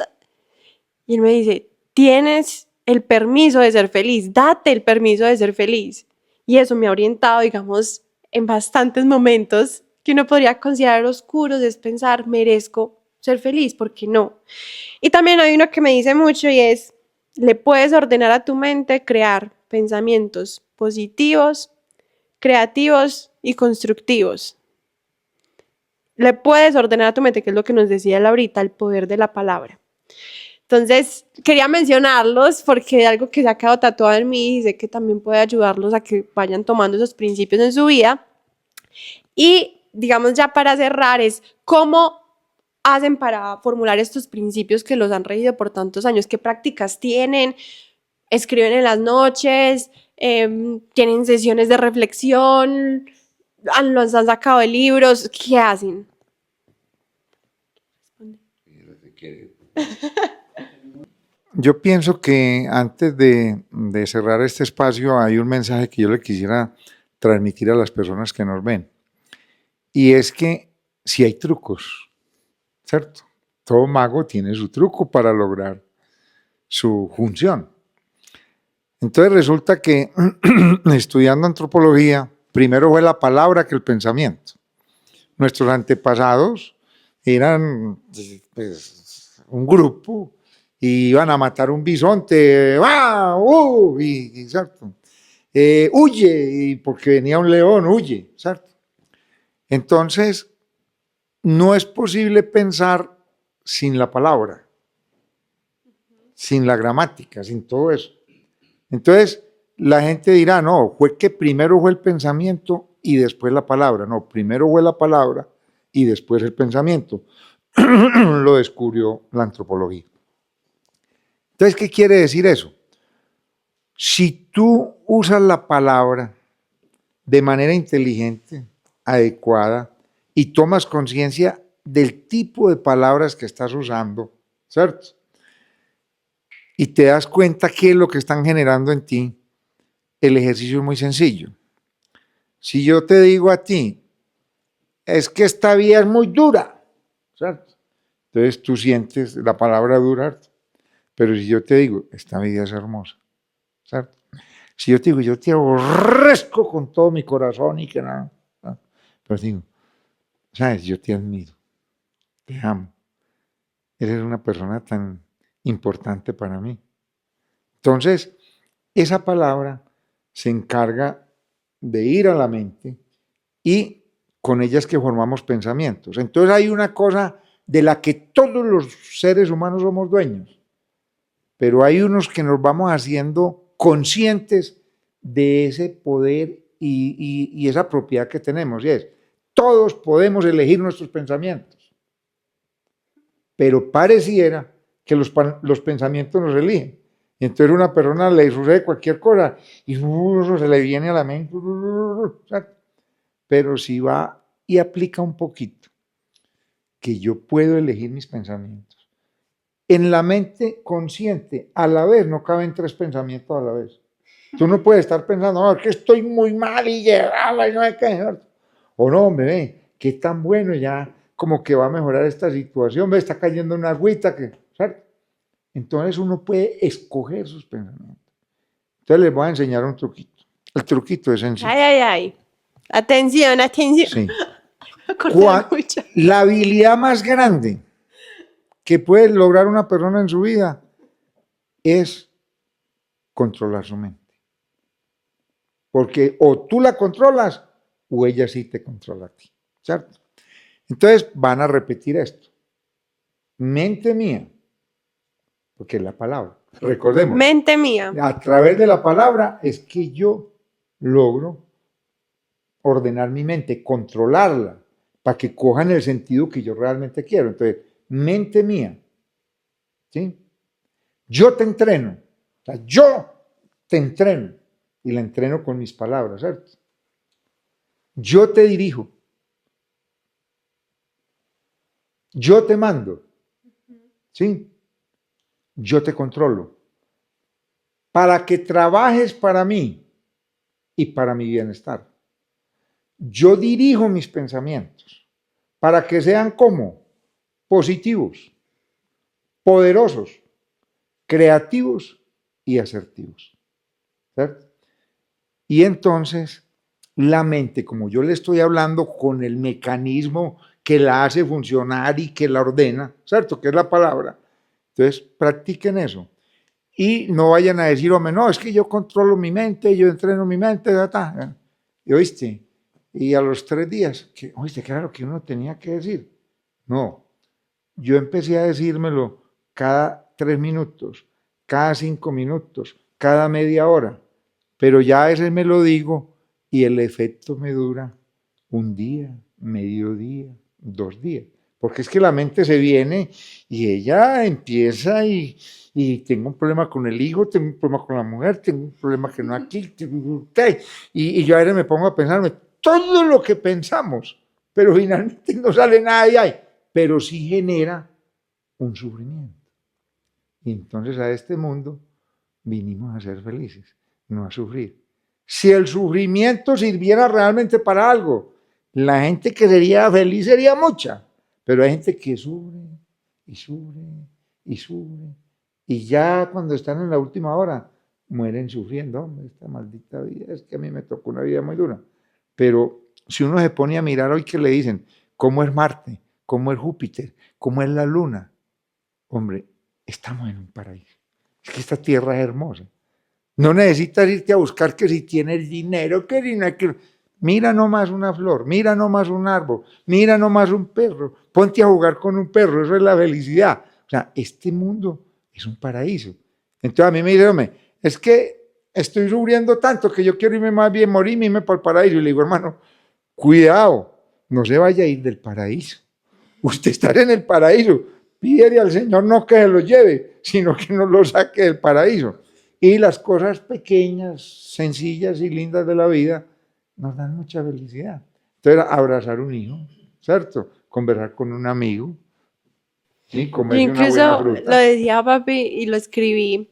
Y él me dice, tienes el permiso de ser feliz, date el permiso de ser feliz. Y eso me ha orientado, digamos, en bastantes momentos que uno podría considerar oscuros, es pensar, merezco ser feliz, ¿por qué no? Y también hay uno que me dice mucho y es, le puedes ordenar a tu mente crear pensamientos positivos, creativos y constructivos. Le puedes ordenar a tu mente, que es lo que nos decía él ahorita, el poder de la palabra. Entonces, quería mencionarlos porque es algo que se ha quedado tatuado en mí y sé que también puede ayudarlos a que vayan tomando esos principios en su vida. Y, digamos, ya para cerrar, es cómo hacen para formular estos principios que los han regido por tantos años, qué prácticas tienen, escriben en las noches, tienen sesiones de reflexión, los han sacado de libros, ¿qué hacen? Yo pienso que antes de cerrar este espacio hay un mensaje que yo le quisiera transmitir a las personas que nos ven. Y es que si hay trucos, ¿cierto? Todo mago tiene su truco para lograr su función. Entonces resulta que estudiando antropología, primero fue la palabra que el pensamiento. Nuestros antepasados eran pues, un grupo y iban a matar un bisonte, ¡ah! ¿Cierto? Huye, y porque venía un león, huye, ¿cierto? Entonces, no es posible pensar sin la palabra, sin la gramática, sin todo eso. Entonces, la gente dirá, no, fue que primero fue el pensamiento y después la palabra. No, primero fue la palabra y después el pensamiento. Lo descubrió la antropología. Entonces, ¿qué quiere decir eso? Si tú usas la palabra de manera inteligente, adecuada, y tomas conciencia del tipo de palabras que estás usando, ¿cierto? Y te das cuenta qué es lo que están generando en ti, el ejercicio es muy sencillo. Si yo te digo a ti, es que esta vida es muy dura, ¿cierto? Entonces tú sientes la palabra dura, pero si yo te digo, esta vida es hermosa, ¿cierto? Si yo te digo, yo te aborrezco con todo mi corazón y que nada, ¿no? Pero digo, ¿sabes? Yo te admiro, te amo. eres una persona tan importante para mí. Entonces, esa palabra se encarga de ir a la mente y con ella es que formamos pensamientos. Entonces hay una cosa de la que todos los seres humanos somos dueños, pero hay unos que nos vamos haciendo conscientes de ese poder y esa propiedad que tenemos, y es, todos podemos elegir nuestros pensamientos, pero pareciera que los pensamientos nos eligen. Y entonces a una persona le sucede cualquier cosa y se le viene a la mente, pero si va y aplica un poquito, que yo puedo elegir mis pensamientos. En la mente consciente, a la vez, no caben 3 pensamientos a la vez. Tú no puedes estar pensando, no, que estoy muy mal y llegaba y no hay que... O no, bebé, qué tan bueno ya, como que va a mejorar esta situación, me está cayendo una agüita, ¿cierto? Entonces uno puede escoger sus pensamientos. Entonces les voy a enseñar un truquito. El truquito es sencillo. Ay, ay, ay. Atención, atención. Sí. Cortar mucho. La habilidad más grande que puede lograr una persona en su vida es controlar su mente. Porque o tú la controlas o ella sí te controla a ti, ¿cierto? Entonces van a repetir esto. Mente mía, porque es la palabra. Recordemos. Mente mía. A través de la palabra es que yo logro ordenar mi mente, controlarla, para que cojan el sentido que yo realmente quiero. Entonces, mente mía, ¿sí? Yo te entreno, o sea, yo te entreno, y la entreno con mis palabras, ¿cierto? Yo te dirijo, yo te mando, ¿sí? Yo te controlo, para que trabajes para mí y para mi bienestar. Yo dirijo mis pensamientos para que sean como positivos, poderosos, creativos y asertivos, ¿cierto? Y entonces la mente, como yo le estoy hablando con el mecanismo que la hace funcionar y que la ordena, ¿cierto? Que es la palabra. Entonces practiquen eso. Y no vayan a decir, hombre, no, es que yo controlo mi mente, yo entreno mi mente, y oíste, y a los 3 días, oíste, claro que uno tenía que decir. No, yo empecé a decírmelo cada 3 minutos, cada 5 minutos, cada media hora, pero ya a veces me lo digo y el efecto me dura 1 día, mediodía, 2 días, porque es que la mente se viene y ella empieza y tengo un problema con el hijo, tengo un problema con la mujer, tengo un problema que no aquí, y yo a veces me pongo a pensarme todo lo que pensamos, pero finalmente no sale nada de ahí, pero sí genera un sufrimiento. Y entonces a este mundo vinimos a ser felices, no a sufrir. Si el sufrimiento sirviera realmente para algo, la gente que sería feliz sería mucha, pero hay gente que sufre y sufre y sufre, y ya cuando están en la última hora mueren sufriendo. Hombre, esta maldita vida, es que a mí me tocó una vida muy dura. Pero si uno se pone a mirar hoy que le dicen cómo es Marte, cómo es Júpiter, cómo es la Luna, hombre, estamos en un paraíso. Es que esta tierra es hermosa. No necesitas irte a buscar que si tienes dinero, que si no, que... Mira nomás una flor, mira nomás un árbol, mira nomás un perro, ponte a jugar con un perro, eso es la felicidad. O sea, este mundo es un paraíso. Entonces a mí me dicen, hombre, es que estoy sufriendo tanto que yo quiero irme más bien, morirme, irme para el paraíso. Y le digo, hermano, cuidado, no se vaya a ir del paraíso. Usted está en el paraíso, pídele al Señor no que se lo lleve, sino que nos lo saque del paraíso. Y las cosas pequeñas, sencillas y lindas de la vida nos dan mucha felicidad. Entonces, abrazar un hijo, ¿cierto? Conversar con un amigo, ¿sí? Comer una buena Incluso fruta. lo decía papi y lo escribí,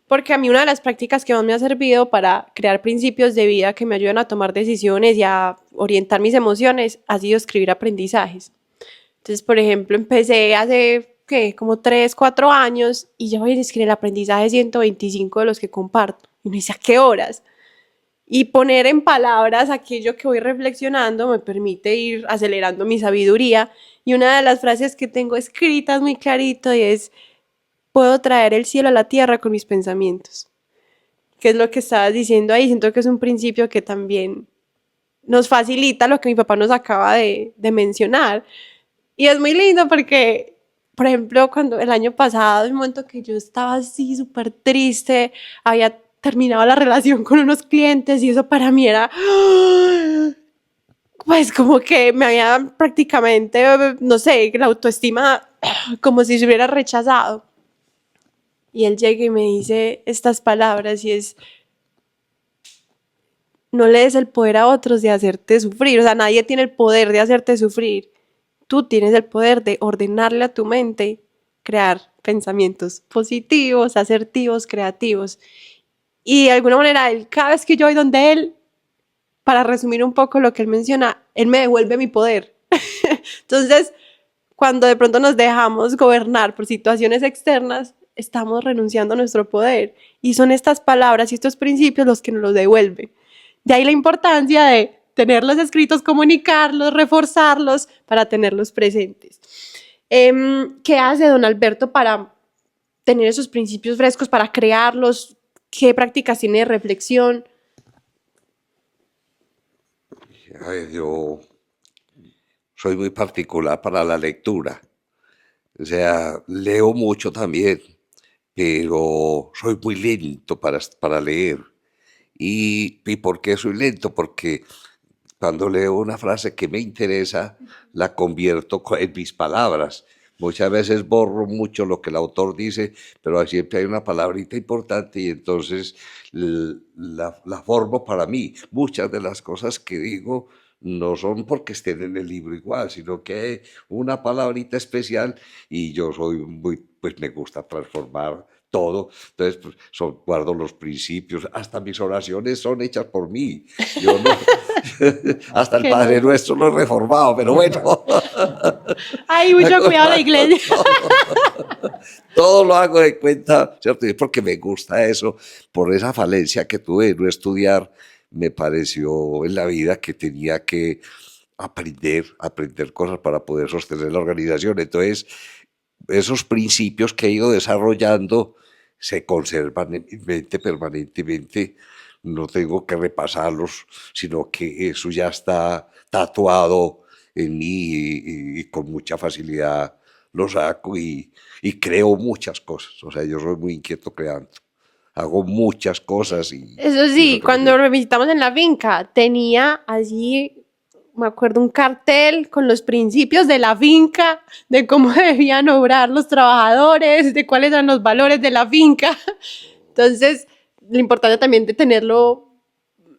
porque a mí una de las prácticas que más me ha servido para crear principios de vida que me ayudan a tomar decisiones y a orientar mis emociones ha sido escribir aprendizajes. Entonces, por ejemplo, empecé hace, ¿qué? Como 3, 4 años y ya voy a escribir el aprendizaje 125 de los que comparto. Y me dice, ¿a qué horas? Y poner en palabras aquello que voy reflexionando me permite ir acelerando mi sabiduría. Y una de las frases que tengo escritas muy clarito es, puedo traer el cielo a la tierra con mis pensamientos. ¿Qué es lo que estabas diciendo ahí? Siento que es un principio que también nos facilita lo que mi papá nos acaba de mencionar. Y es muy lindo porque, por ejemplo, cuando el año pasado, en un momento que yo estaba así súper triste, había terminado la relación con unos clientes y eso para mí era, pues como que me había prácticamente, no sé, la autoestima como si se hubiera rechazado. Y él llega y me dice estas palabras y es, no le des el poder a otros de hacerte sufrir, o sea, nadie tiene el poder de hacerte sufrir. Tú tienes el poder de ordenarle a tu mente, crear pensamientos positivos, asertivos, creativos. Y de alguna manera, cada vez que yo voy donde él, para resumir un poco lo que él menciona, él me devuelve mi poder. Entonces, cuando de pronto nos dejamos gobernar por situaciones externas, estamos renunciando a nuestro poder. Y son estas palabras y estos principios los que nos los devuelven. De ahí la importancia de tenerlos escritos, comunicarlos, reforzarlos para tenerlos presentes. ¿Qué hace don Alberto para tener esos principios frescos, para crearlos? ¿Qué prácticas tiene de reflexión? Ay, yo soy muy particular para la lectura. O sea, leo mucho también, pero soy muy lento para leer. ¿Y por qué soy lento? Porque cuando leo una frase que me interesa, la convierto en mis palabras. Muchas veces borro mucho lo que el autor dice, pero siempre hay una palabrita importante y entonces la formo para mí. Muchas de las cosas que digo no son porque estén en el libro igual, sino que hay una palabrita especial y yo soy muy, pues me gusta transformar todo, entonces pues, guardo los principios, hasta mis oraciones son hechas por mí, yo no, hasta el Padre Nuestro lo he reformado, pero bueno. Ay, mucho cuidado la iglesia. Todo lo hago de cuenta, ¿cierto? Y es porque me gusta eso, por esa falencia que tuve de no estudiar, me pareció en la vida que tenía que aprender cosas para poder sostener la organización. Entonces, esos principios que he ido desarrollando se conservan en mi mente permanentemente. No tengo que repasarlos, sino que eso ya está tatuado en mí y con mucha facilidad lo saco y creo muchas cosas. O sea, yo soy muy inquieto creando. Hago muchas cosas Eso y sí, cuando lo visitamos en la finca, tenía allí, me acuerdo, un cartel con los principios de la finca, de cómo debían obrar los trabajadores, de cuáles eran los valores de la finca. Entonces, lo importante también de tenerlo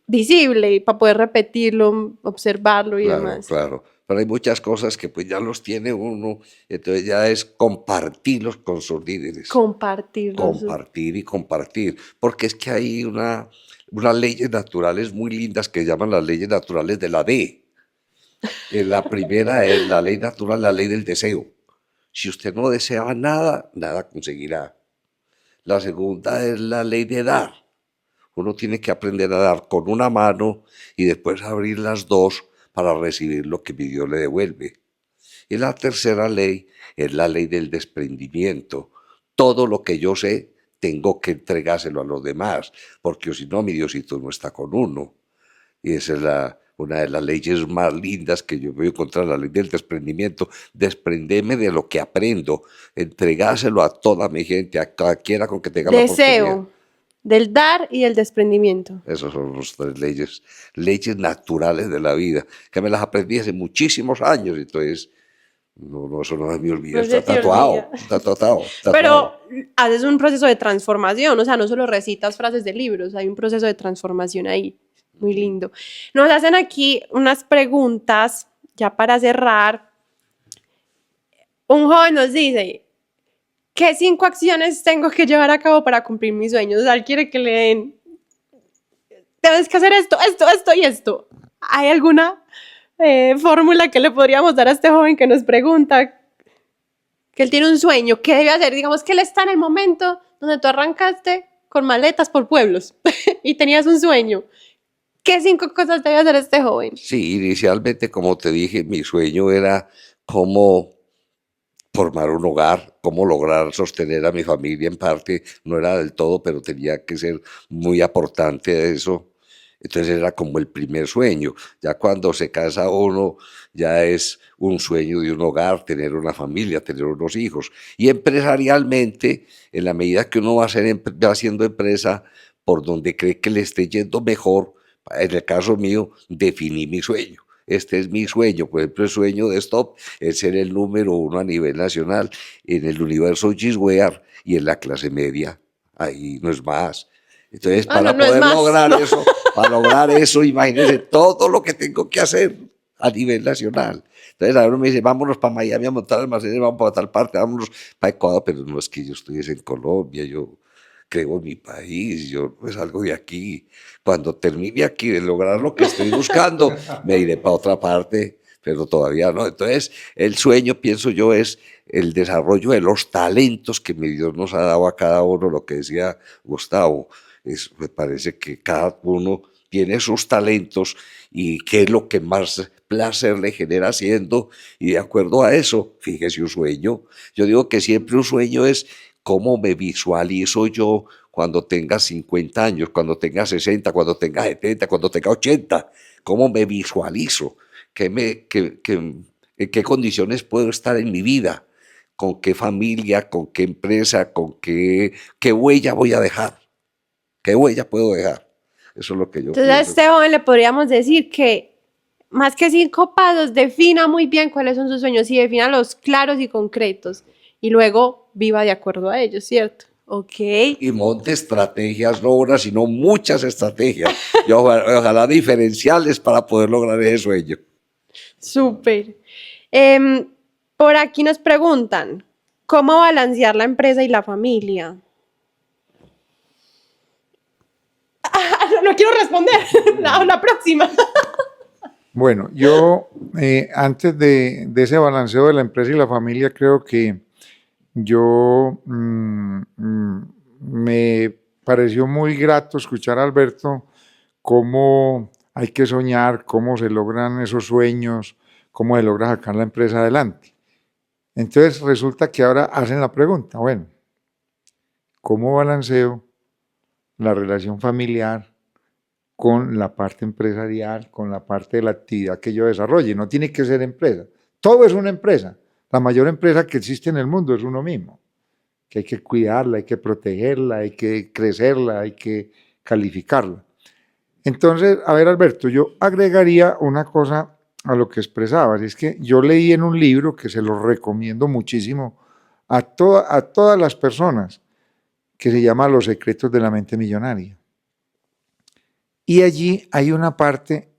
visible para poder repetirlo, observarlo y claro, demás. claro. Pero hay muchas cosas que pues ya los tiene uno, entonces ya es compartirlos con sus líderes. Compartirlo. Compartir y compartir. Porque es que hay unas leyes naturales muy lindas que llaman las leyes naturales de la D. La primera es la ley natural, la ley del deseo. Si usted no desea nada, nada conseguirá. La segunda es la ley de dar. Uno tiene que aprender a dar con una mano y después abrir las dos para recibir lo que mi Dios le devuelve. Y la tercera ley es la ley del desprendimiento. Todo lo que yo sé, tengo que entregárselo a los demás, porque si no, mi Diosito no está con uno. Y esa es una de las leyes más lindas que yo voy a encontrar, la ley del desprendimiento. Desprenderme de lo que aprendo, entregárselo a toda mi gente, a cualquiera con que tenga la oportunidad. Deseo, del dar y el desprendimiento. Esas son las tres leyes naturales de la vida, que me las aprendí hace muchísimos años, entonces no, eso no me olvida, No se está te tatuado, olvida. está tatuado. Pero haces un proceso de transformación, o sea, no solo recitas frases de libros, hay un proceso de transformación ahí, muy lindo. Nos hacen aquí unas preguntas, ya para cerrar. Un joven nos dice, ¿qué 5 acciones tengo que llevar a cabo para cumplir mis sueños? O sea, él quiere que le den, tienes que hacer esto, esto, esto y esto. ¿Hay alguna fórmula que le podríamos dar a este joven que nos pregunta que él tiene un sueño? ¿Qué debe hacer? Digamos que él está en el momento donde tú arrancaste con maletas por pueblos y tenías un sueño. ¿Qué 5 cosas debe hacer este joven? Sí, inicialmente, como te dije, mi sueño era cómo formar un hogar, cómo lograr sostener a mi familia en parte, no era del todo, pero tenía que ser muy aportante a eso. Entonces era como el primer sueño. Ya cuando se casa uno, ya es un sueño de un hogar, tener una familia, tener unos hijos. Y empresarialmente, en la medida que uno va haciendo empresa por donde cree que le esté yendo mejor, en el caso mío, definí mi sueño. Este es mi sueño, por ejemplo, el sueño de Stop es ser el número uno a nivel nacional en el universo Giswear y en la clase media. Ahí no es más. Entonces, Ah, no, para no es poder más. lograr No. eso, para lograr eso, imagínense todo lo que tengo que hacer a nivel nacional. Entonces, a uno me dice, vámonos para Miami a montar almacenes, vamos para tal parte, vámonos para Ecuador, pero no es que yo estoy en Colombia, yo creo en mi país, yo no salgo de aquí. Cuando termine aquí de lograr lo que estoy buscando, me iré para otra parte, pero todavía no. Entonces, el sueño, pienso yo, es el desarrollo de los talentos que mi Dios nos ha dado a cada uno, lo que decía Gustavo. Me parece que cada uno tiene sus talentos y qué es lo que más placer le genera haciendo, y de acuerdo a eso, fíjese un sueño. Yo digo que siempre un sueño es cómo me visualizo yo cuando tenga 50 años, cuando tenga 60, cuando tenga 70, cuando tenga 80, cómo me visualizo, en qué condiciones puedo estar en mi vida, con qué familia, con qué empresa, qué huella voy a dejar. ¿Qué huella puedo dejar? Eso es lo que yo Entonces a pienso. este joven le podríamos decir que más que 5 pasos, defina muy bien cuáles son sus sueños y defina los claros y concretos. Y luego viva de acuerdo a ellos, ¿cierto? Ok, Y monte estrategias, no una, sino muchas estrategias. Y ojalá diferenciales para poder lograr ese sueño. súper. Em, por aquí nos preguntan, ¿cómo balancear la empresa y la familia? No quiero responder. La próxima. Bueno, yo antes de ese balanceo de la empresa y la familia, creo que yo me pareció muy grato escuchar a Alberto cómo hay que soñar, cómo se logran esos sueños, cómo se logra sacar la empresa adelante. Entonces resulta que ahora hacen la pregunta, bueno, ¿cómo balanceo la relación familiar con la parte empresarial, con la parte de la actividad que yo desarrolle? No tiene que ser empresa. Todo es una empresa. La mayor empresa que existe en el mundo es uno mismo, que hay que cuidarla, hay que protegerla, hay que crecerla, hay que calificarla. Entonces, a ver, Alberto, yo agregaría una cosa a lo que expresabas, es que yo leí en un libro que se lo recomiendo muchísimo a todas las personas, que se llama Los secretos de la mente millonaria. Y allí hay una parte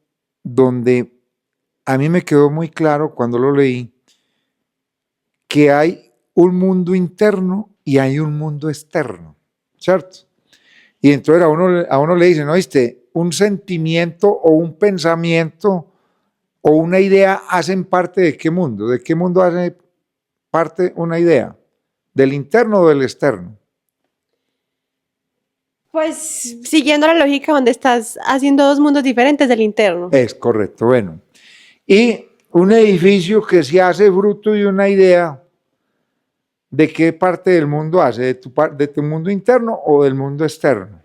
donde a mí me quedó muy claro cuando lo leí que hay un mundo interno y hay un mundo externo, ¿cierto? Y entonces a uno le dicen, ¿oíste? Un sentimiento o un pensamiento o una idea hacen parte de qué mundo. ¿De qué mundo hace parte una idea? ¿Del interno o del externo? Pues siguiendo la lógica donde estás haciendo dos mundos diferentes del interno. Es correcto, bueno. Y un edificio que se hace fruto de una idea, ¿de qué parte del mundo hace? ¿De tu mundo interno o del mundo externo?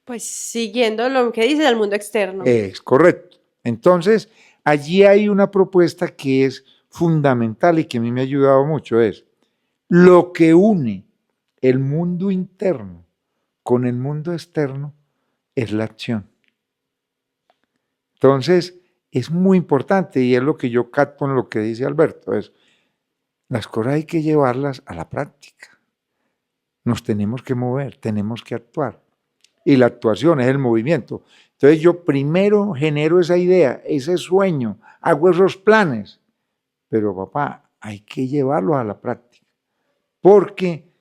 Pues siguiendo lo que dice del mundo externo. Es correcto. Entonces, allí hay una propuesta que es fundamental y que a mí me ha ayudado mucho, es lo que une el mundo interno con el mundo externo es la acción. Entonces, es muy importante y es lo que yo capto en lo que dice Alberto, es las cosas hay que llevarlas a la práctica. Nos tenemos que mover, tenemos que actuar. Y la actuación es el movimiento. Entonces yo primero genero esa idea, ese sueño, hago esos planes, pero papá, hay que llevarlos a la práctica. Porque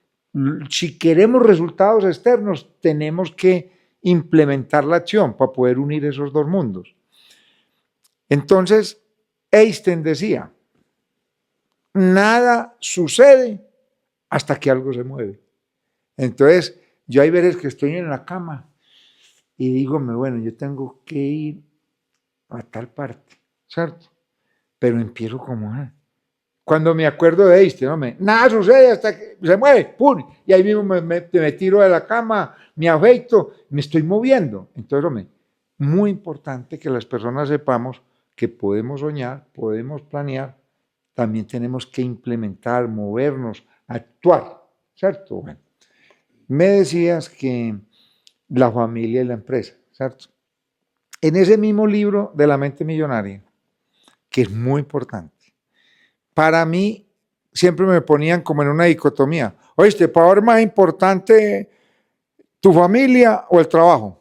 si queremos resultados externos, tenemos que implementar la acción para poder unir esos dos mundos. Entonces, Einstein decía, nada sucede hasta que algo se mueve. Entonces, yo hay veces que estoy en la cama y digo, bueno, yo tengo que ir a tal parte, ¿cierto? Pero empiezo como, cuando me acuerdo de este, ¿no? Nada sucede hasta que se mueve, ¡pum! Y ahí mismo me tiro de la cama, me afeito, me estoy moviendo. Entonces, hombre, muy importante que las personas sepamos que podemos soñar, podemos planear, también tenemos que implementar, movernos, actuar, ¿cierto? Bueno, me decías que la familia y la empresa, ¿cierto? En ese mismo libro de La mente millonaria, que es muy importante, para mí siempre me ponían como en una dicotomía. Oíste, ¿para ver más importante tu familia o el trabajo?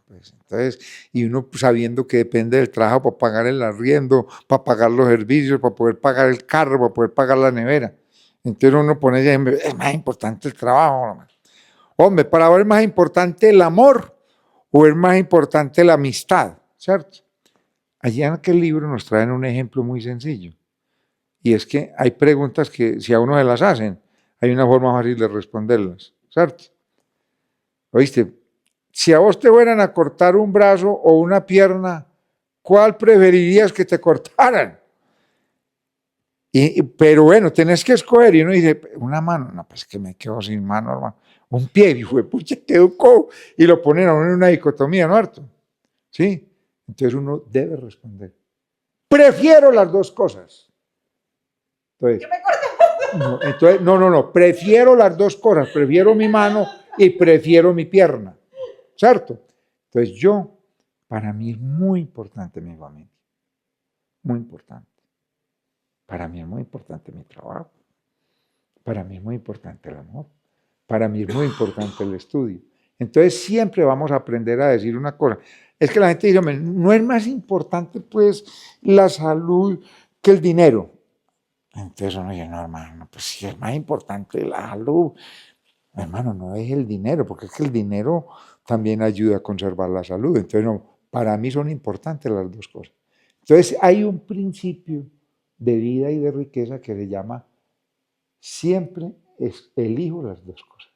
Pues entonces, y uno sabiendo que depende del trabajo para pagar el arriendo, para pagar los servicios, para poder pagar el carro, para poder pagar la nevera. Entonces uno pone, es más importante el trabajo. Hombre, para ver más importante el amor o es más importante la amistad, ¿cierto? Allá en aquel libro nos traen un ejemplo muy sencillo. Y es que hay preguntas que si a uno se las hacen, hay una forma fácil de responderlas, ¿cierto? ¿Oíste? Si a vos te fueran a cortar un brazo o una pierna, ¿cuál preferirías que te cortaran? Pero bueno, tenés que escoger. Y uno dice, una mano, no, pues que me quedo sin mano, hermano. Un pie, hijo de pucha, te educó. Y lo ponen a uno en una dicotomía, ¿no, harto? ¿Sí? Entonces uno debe responder. Prefiero las dos cosas. Entonces, no, prefiero las dos cosas, prefiero mi mano y prefiero mi pierna, ¿cierto? Entonces para mí es muy importante mi familia, muy importante. Para mí es muy importante mi trabajo, para mí es muy importante el amor, para mí es muy importante el estudio. Entonces siempre vamos a aprender a decir una cosa. Es que la gente dice, no es más importante pues la salud que el dinero. Entonces uno dice, no, hermano, pues si es más importante la salud, hermano, no es el dinero, porque es que el dinero también ayuda a conservar la salud. Entonces, no, para mí son importantes las dos cosas. Entonces, hay un principio de vida y de riqueza que se llama siempre elijo las dos cosas.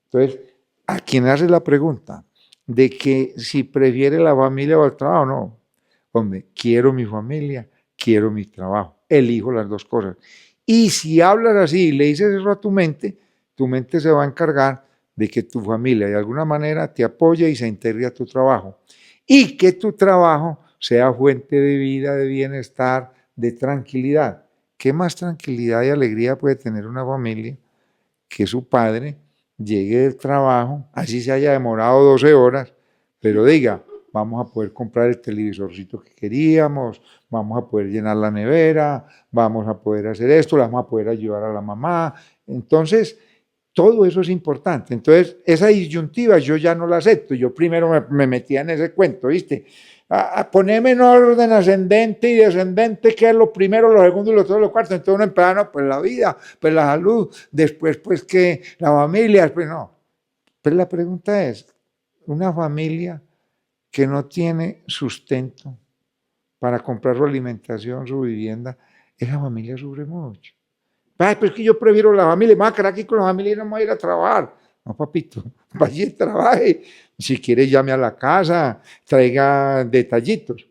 Entonces, a quien hace la pregunta de que si prefiere la familia o el trabajo, no. Hombre, quiero mi familia, quiero mi trabajo, elijo las dos cosas. Y si hablas así y le dices eso a tu mente se va a encargar de que tu familia de alguna manera te apoye y se integre a tu trabajo. Y que tu trabajo sea fuente de vida, de bienestar, de tranquilidad. ¿Qué más tranquilidad y alegría puede tener una familia que su padre llegue del trabajo, así se haya demorado 12 horas, pero diga, vamos a poder comprar el televisorcito que queríamos, vamos a poder llenar la nevera, vamos a poder hacer esto, vamos a poder ayudar a la mamá? Entonces, todo eso es importante. Entonces, esa disyuntiva yo ya no la acepto. Yo primero me metía en ese cuento, ¿viste? A ponerme en orden ascendente y descendente, que es lo primero, lo segundo y lo tercero, lo cuarto. Entonces uno empieza, no, pues la vida, pues la salud, después pues que la familia, después no. Pero la pregunta es, una familia que no tiene sustento para comprar su alimentación, su vivienda, esa familia sufre mucho. Ay, pero es que yo prefiero la familia, me voy a quedar aquí con la familia y no me voy a ir a trabajar. No, papito, vaya y trabaje. Si quiere, llame a la casa, traiga detallitos.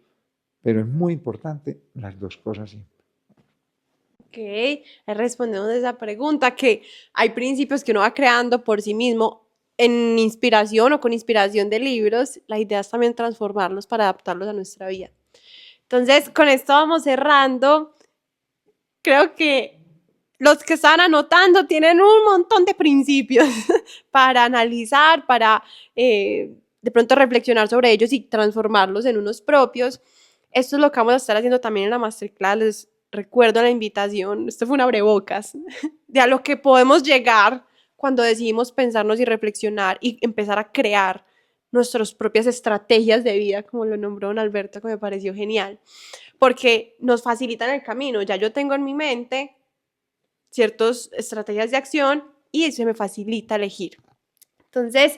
Pero es muy importante las dos cosas siempre. Ok, respondemos a esa pregunta, que hay principios que uno va creando por sí mismo en inspiración o con inspiración de libros. La idea es también transformarlos para adaptarlos a nuestra vida. Entonces, con esto vamos cerrando. Creo que los que están anotando tienen un montón de principios para analizar, para de pronto reflexionar sobre ellos y transformarlos en unos propios. Esto es lo que vamos a estar haciendo también en la masterclass. Les recuerdo la invitación, esto fue un abrebocas, de a lo que podemos llegar cuando decidimos pensarnos y reflexionar y empezar a crear nuestras propias estrategias de vida, como lo nombró don Alberto, que me pareció genial, porque nos facilitan el camino. Ya yo tengo en mi mente ciertas estrategias de acción y se me facilita elegir. Entonces,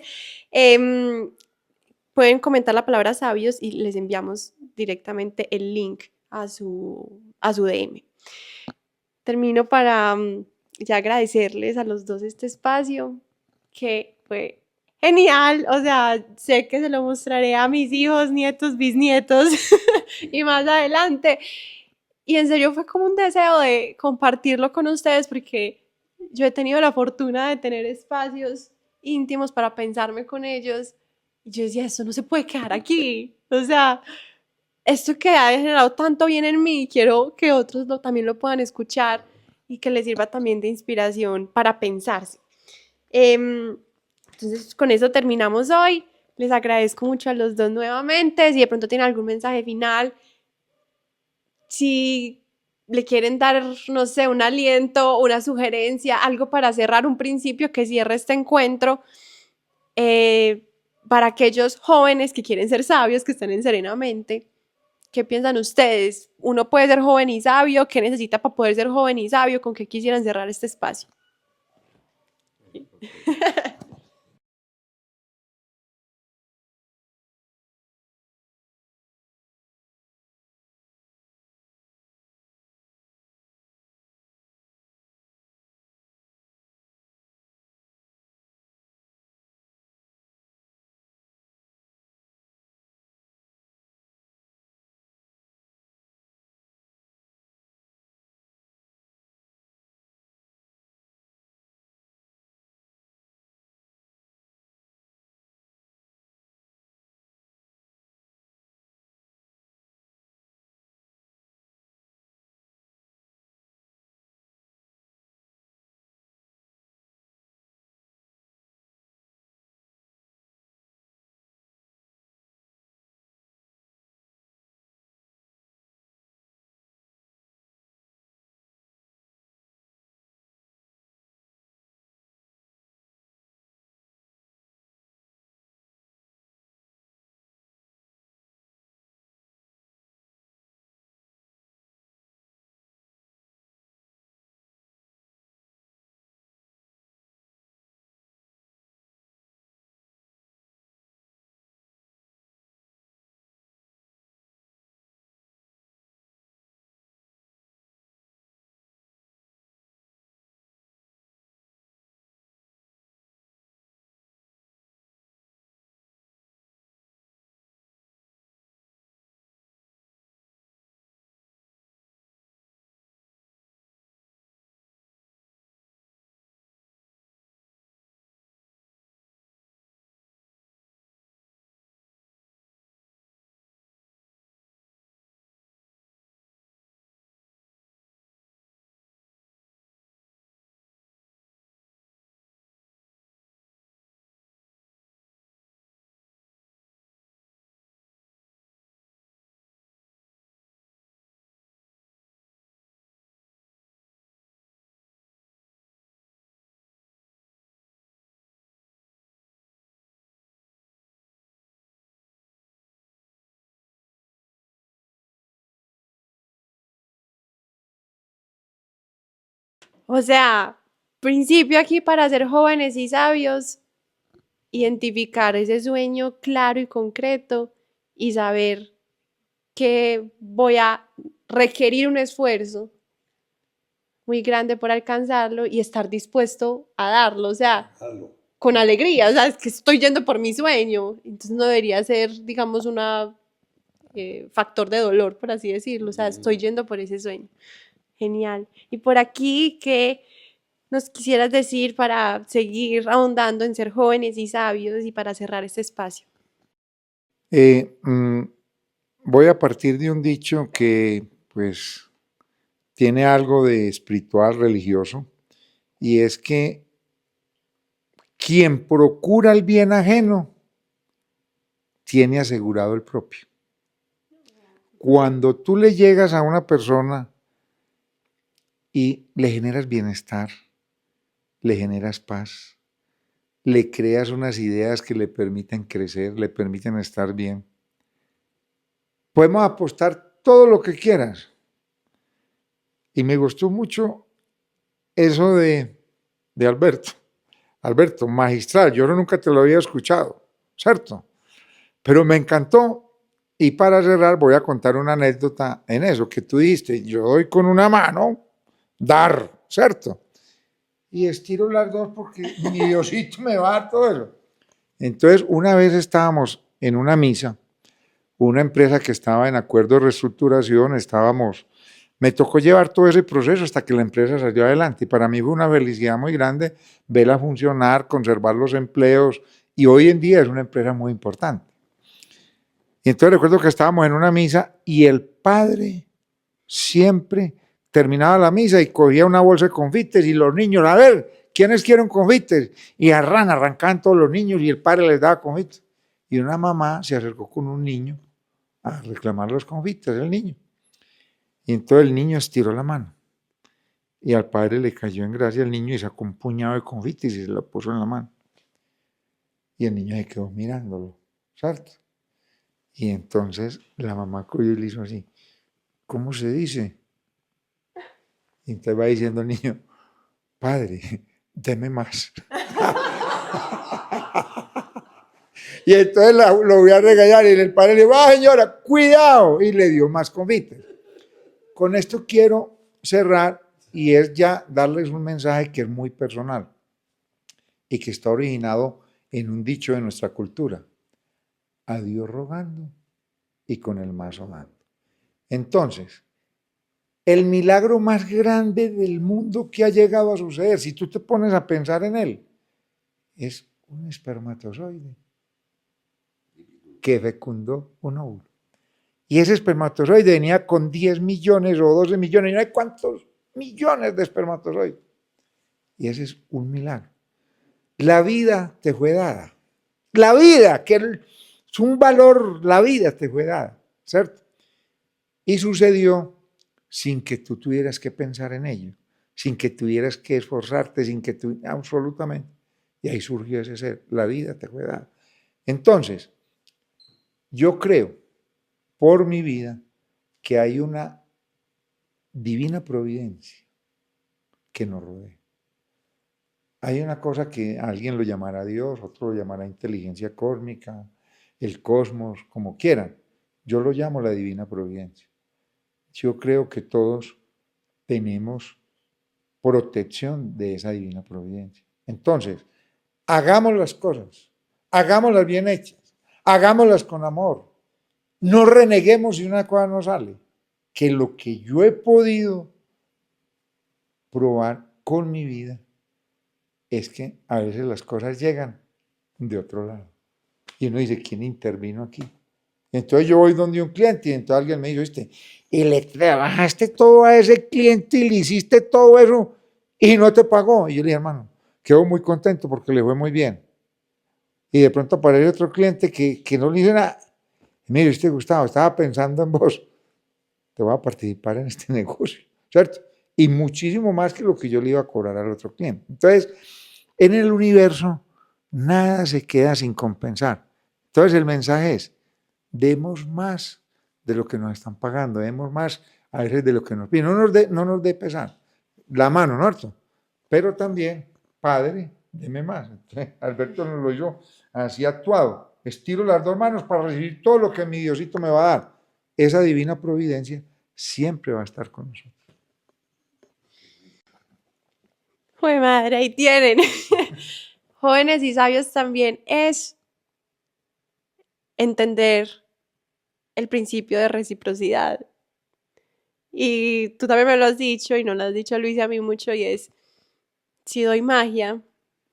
pueden comentar la palabra sabios y les enviamos directamente el link a su DM. Termino para ya agradecerles a los dos este espacio, que fue genial, o sea, sé que se lo mostraré a mis hijos, nietos, bisnietos y más adelante. Y en serio fue como un deseo de compartirlo con ustedes porque yo he tenido la fortuna de tener espacios íntimos para pensarme con ellos. Y yo decía, esto no se puede quedar aquí. O sea, esto que ha generado tanto bien en mí, quiero que otros también lo puedan escuchar y que les sirva también de inspiración para pensarse. Entonces, con eso terminamos hoy. Les agradezco mucho a los dos nuevamente. Si de pronto tienen algún mensaje final, si le quieren dar, no sé, un aliento, una sugerencia, algo para cerrar, un principio que cierre este encuentro, para aquellos jóvenes que quieren ser sabios, que están en Serenamente, ¿qué piensan ustedes? ¿Uno puede ser joven y sabio? ¿Qué necesita para poder ser joven y sabio? ¿Con qué quisieran cerrar este espacio? O sea, principio aquí para ser jóvenes y sabios, identificar ese sueño claro y concreto y saber que voy a requerir un esfuerzo muy grande por alcanzarlo y estar dispuesto a darlo, o sea, con alegría, o sea, es que estoy yendo por mi sueño, entonces no debería ser, digamos, una factor de dolor, por así decirlo, o sea, estoy yendo por ese sueño. Genial. Y por aquí, ¿qué nos quisieras decir para seguir ahondando en ser jóvenes y sabios y para cerrar este espacio? Voy a partir de un dicho que, pues, tiene algo de espiritual, religioso, y es que quien procura el bien ajeno tiene asegurado el propio. Cuando tú le llegas a una persona y le generas bienestar, le generas paz, le creas unas ideas que le permiten crecer, le permiten estar bien, podemos apostar todo lo que quieras. Y me gustó mucho eso de Alberto. Alberto, magistral, yo nunca te lo había escuchado, ¿cierto? Pero me encantó. Y para cerrar voy a contar una anécdota en eso, que tú dijiste, yo doy con una mano, dar, ¿cierto? Y estiro las dos porque mi Diosito me va a dar todo eso. Entonces, una vez estábamos en una misa, una empresa que estaba en acuerdo de reestructuración, me tocó llevar todo ese proceso hasta que la empresa salió adelante. Y para mí fue una felicidad muy grande verla funcionar, conservar los empleos, y hoy en día es una empresa muy importante. Y entonces recuerdo que estábamos en una misa y el padre siempre terminaba la misa y cogía una bolsa de confites y los niños, a ver, ¿quiénes quieren confites? Y arrancaban todos los niños y el padre les daba confites. Y una mamá se acercó con un niño a reclamar los confites del niño. Y entonces el niño estiró la mano y al padre le cayó en gracia el niño y sacó un puñado de confites y se lo puso en la mano. Y el niño se quedó mirándolo, ¿cierto? Y entonces la mamá cogió y le hizo así, ¿cómo se dice? Y entonces va diciendo el niño, padre, deme más. Y entonces lo voy a regañar y el padre le dijo, señora, cuidado, y le dio más confites. Con esto quiero cerrar y es ya darles un mensaje que es muy personal y que está originado en un dicho de nuestra cultura. A Dios rogando y con el mazo dando. Entonces, el milagro más grande del mundo que ha llegado a suceder, si tú te pones a pensar en él, es un espermatozoide que fecundó un óvulo. Y ese espermatozoide venía con 10 millones o 12 millones, no hay cuántos millones de espermatozoides. Y ese es un milagro. La vida te fue dada. La vida, que es un valor, la vida te fue dada, ¿cierto? Y sucedió sin que tú tuvieras que pensar en ello, sin que tuvieras que esforzarte, sin que tú, absolutamente. Y ahí surgió ese ser, la vida te fue dada. Entonces, yo creo, por mi vida, que hay una divina providencia que nos rodea. Hay una cosa que alguien lo llamará Dios, otro lo llamará inteligencia cósmica, el cosmos, como quieran. Yo lo llamo la divina providencia. Yo creo que todos tenemos protección de esa divina providencia. Entonces, hagamos las cosas, hagámoslas bien hechas, hagámoslas con amor. No reneguemos si una cosa no sale. Que lo que yo he podido probar con mi vida es que a veces las cosas llegan de otro lado. Y uno dice, ¿quién intervino aquí? Entonces yo voy donde un cliente y entonces alguien me dice, y le trabajaste todo a ese cliente y le hiciste todo eso y no te pagó. Y yo le dije, hermano, quedo muy contento porque le fue muy bien. Y de pronto aparece otro cliente que no le dice nada. Mire, usted, Gustavo, estaba pensando en vos. Te voy a participar en este negocio, ¿cierto? Y muchísimo más que lo que yo le iba a cobrar al otro cliente. Entonces, en el universo, nada se queda sin compensar. Entonces, el mensaje es, demos más de lo que nos están pagando, demos más a veces de lo que nos piden. No nos dé pesar la mano, ¿no? Pero también, Padre, deme más. Entonces, Alberto nos lo hizo así actuado. Estiro las dos manos para recibir todo lo que mi Diosito me va a dar. Esa divina providencia siempre va a estar con nosotros. Jue madre, ahí tienen. Jóvenes y sabios también es entender el principio de reciprocidad. Y tú también me lo has dicho y no lo has dicho Luis y a mí mucho y es, si doy magia,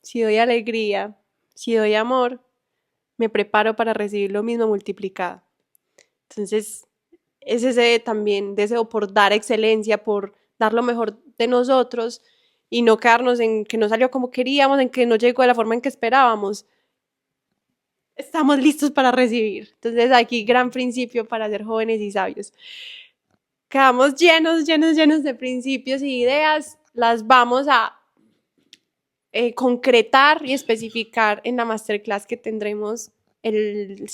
si doy alegría, si doy amor, me preparo para recibir lo mismo multiplicado. Entonces, es ese también deseo por dar excelencia, por dar lo mejor de nosotros y no quedarnos en que no salió como queríamos, en que no llegó de la forma en que esperábamos. Estamos listos para recibir. Entonces, aquí gran principio para ser jóvenes y sabios. Quedamos llenos de principios y ideas. Las vamos a concretar y especificar en la masterclass que tendremos el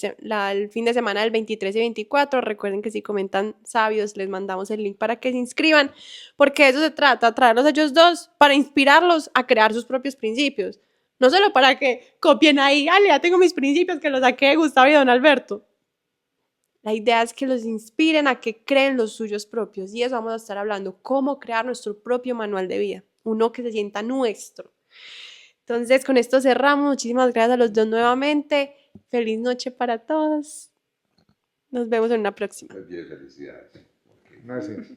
fin de semana del 23 y 24. Recuerden que si comentan sabios, les mandamos el link para que se inscriban, porque de eso se trata, traerlos a ellos dos para inspirarlos a crear sus propios principios. No solo para que copien ahí, ya tengo mis principios que los saqué de Gustavo y Don Alberto. La idea es que los inspiren a que creen los suyos propios, y eso vamos a estar hablando, cómo crear nuestro propio manual de vida, uno que se sienta nuestro. Entonces, con esto cerramos. Muchísimas gracias a los dos nuevamente. Feliz noche para todos. Nos vemos en una próxima. Felicidades. Gracias.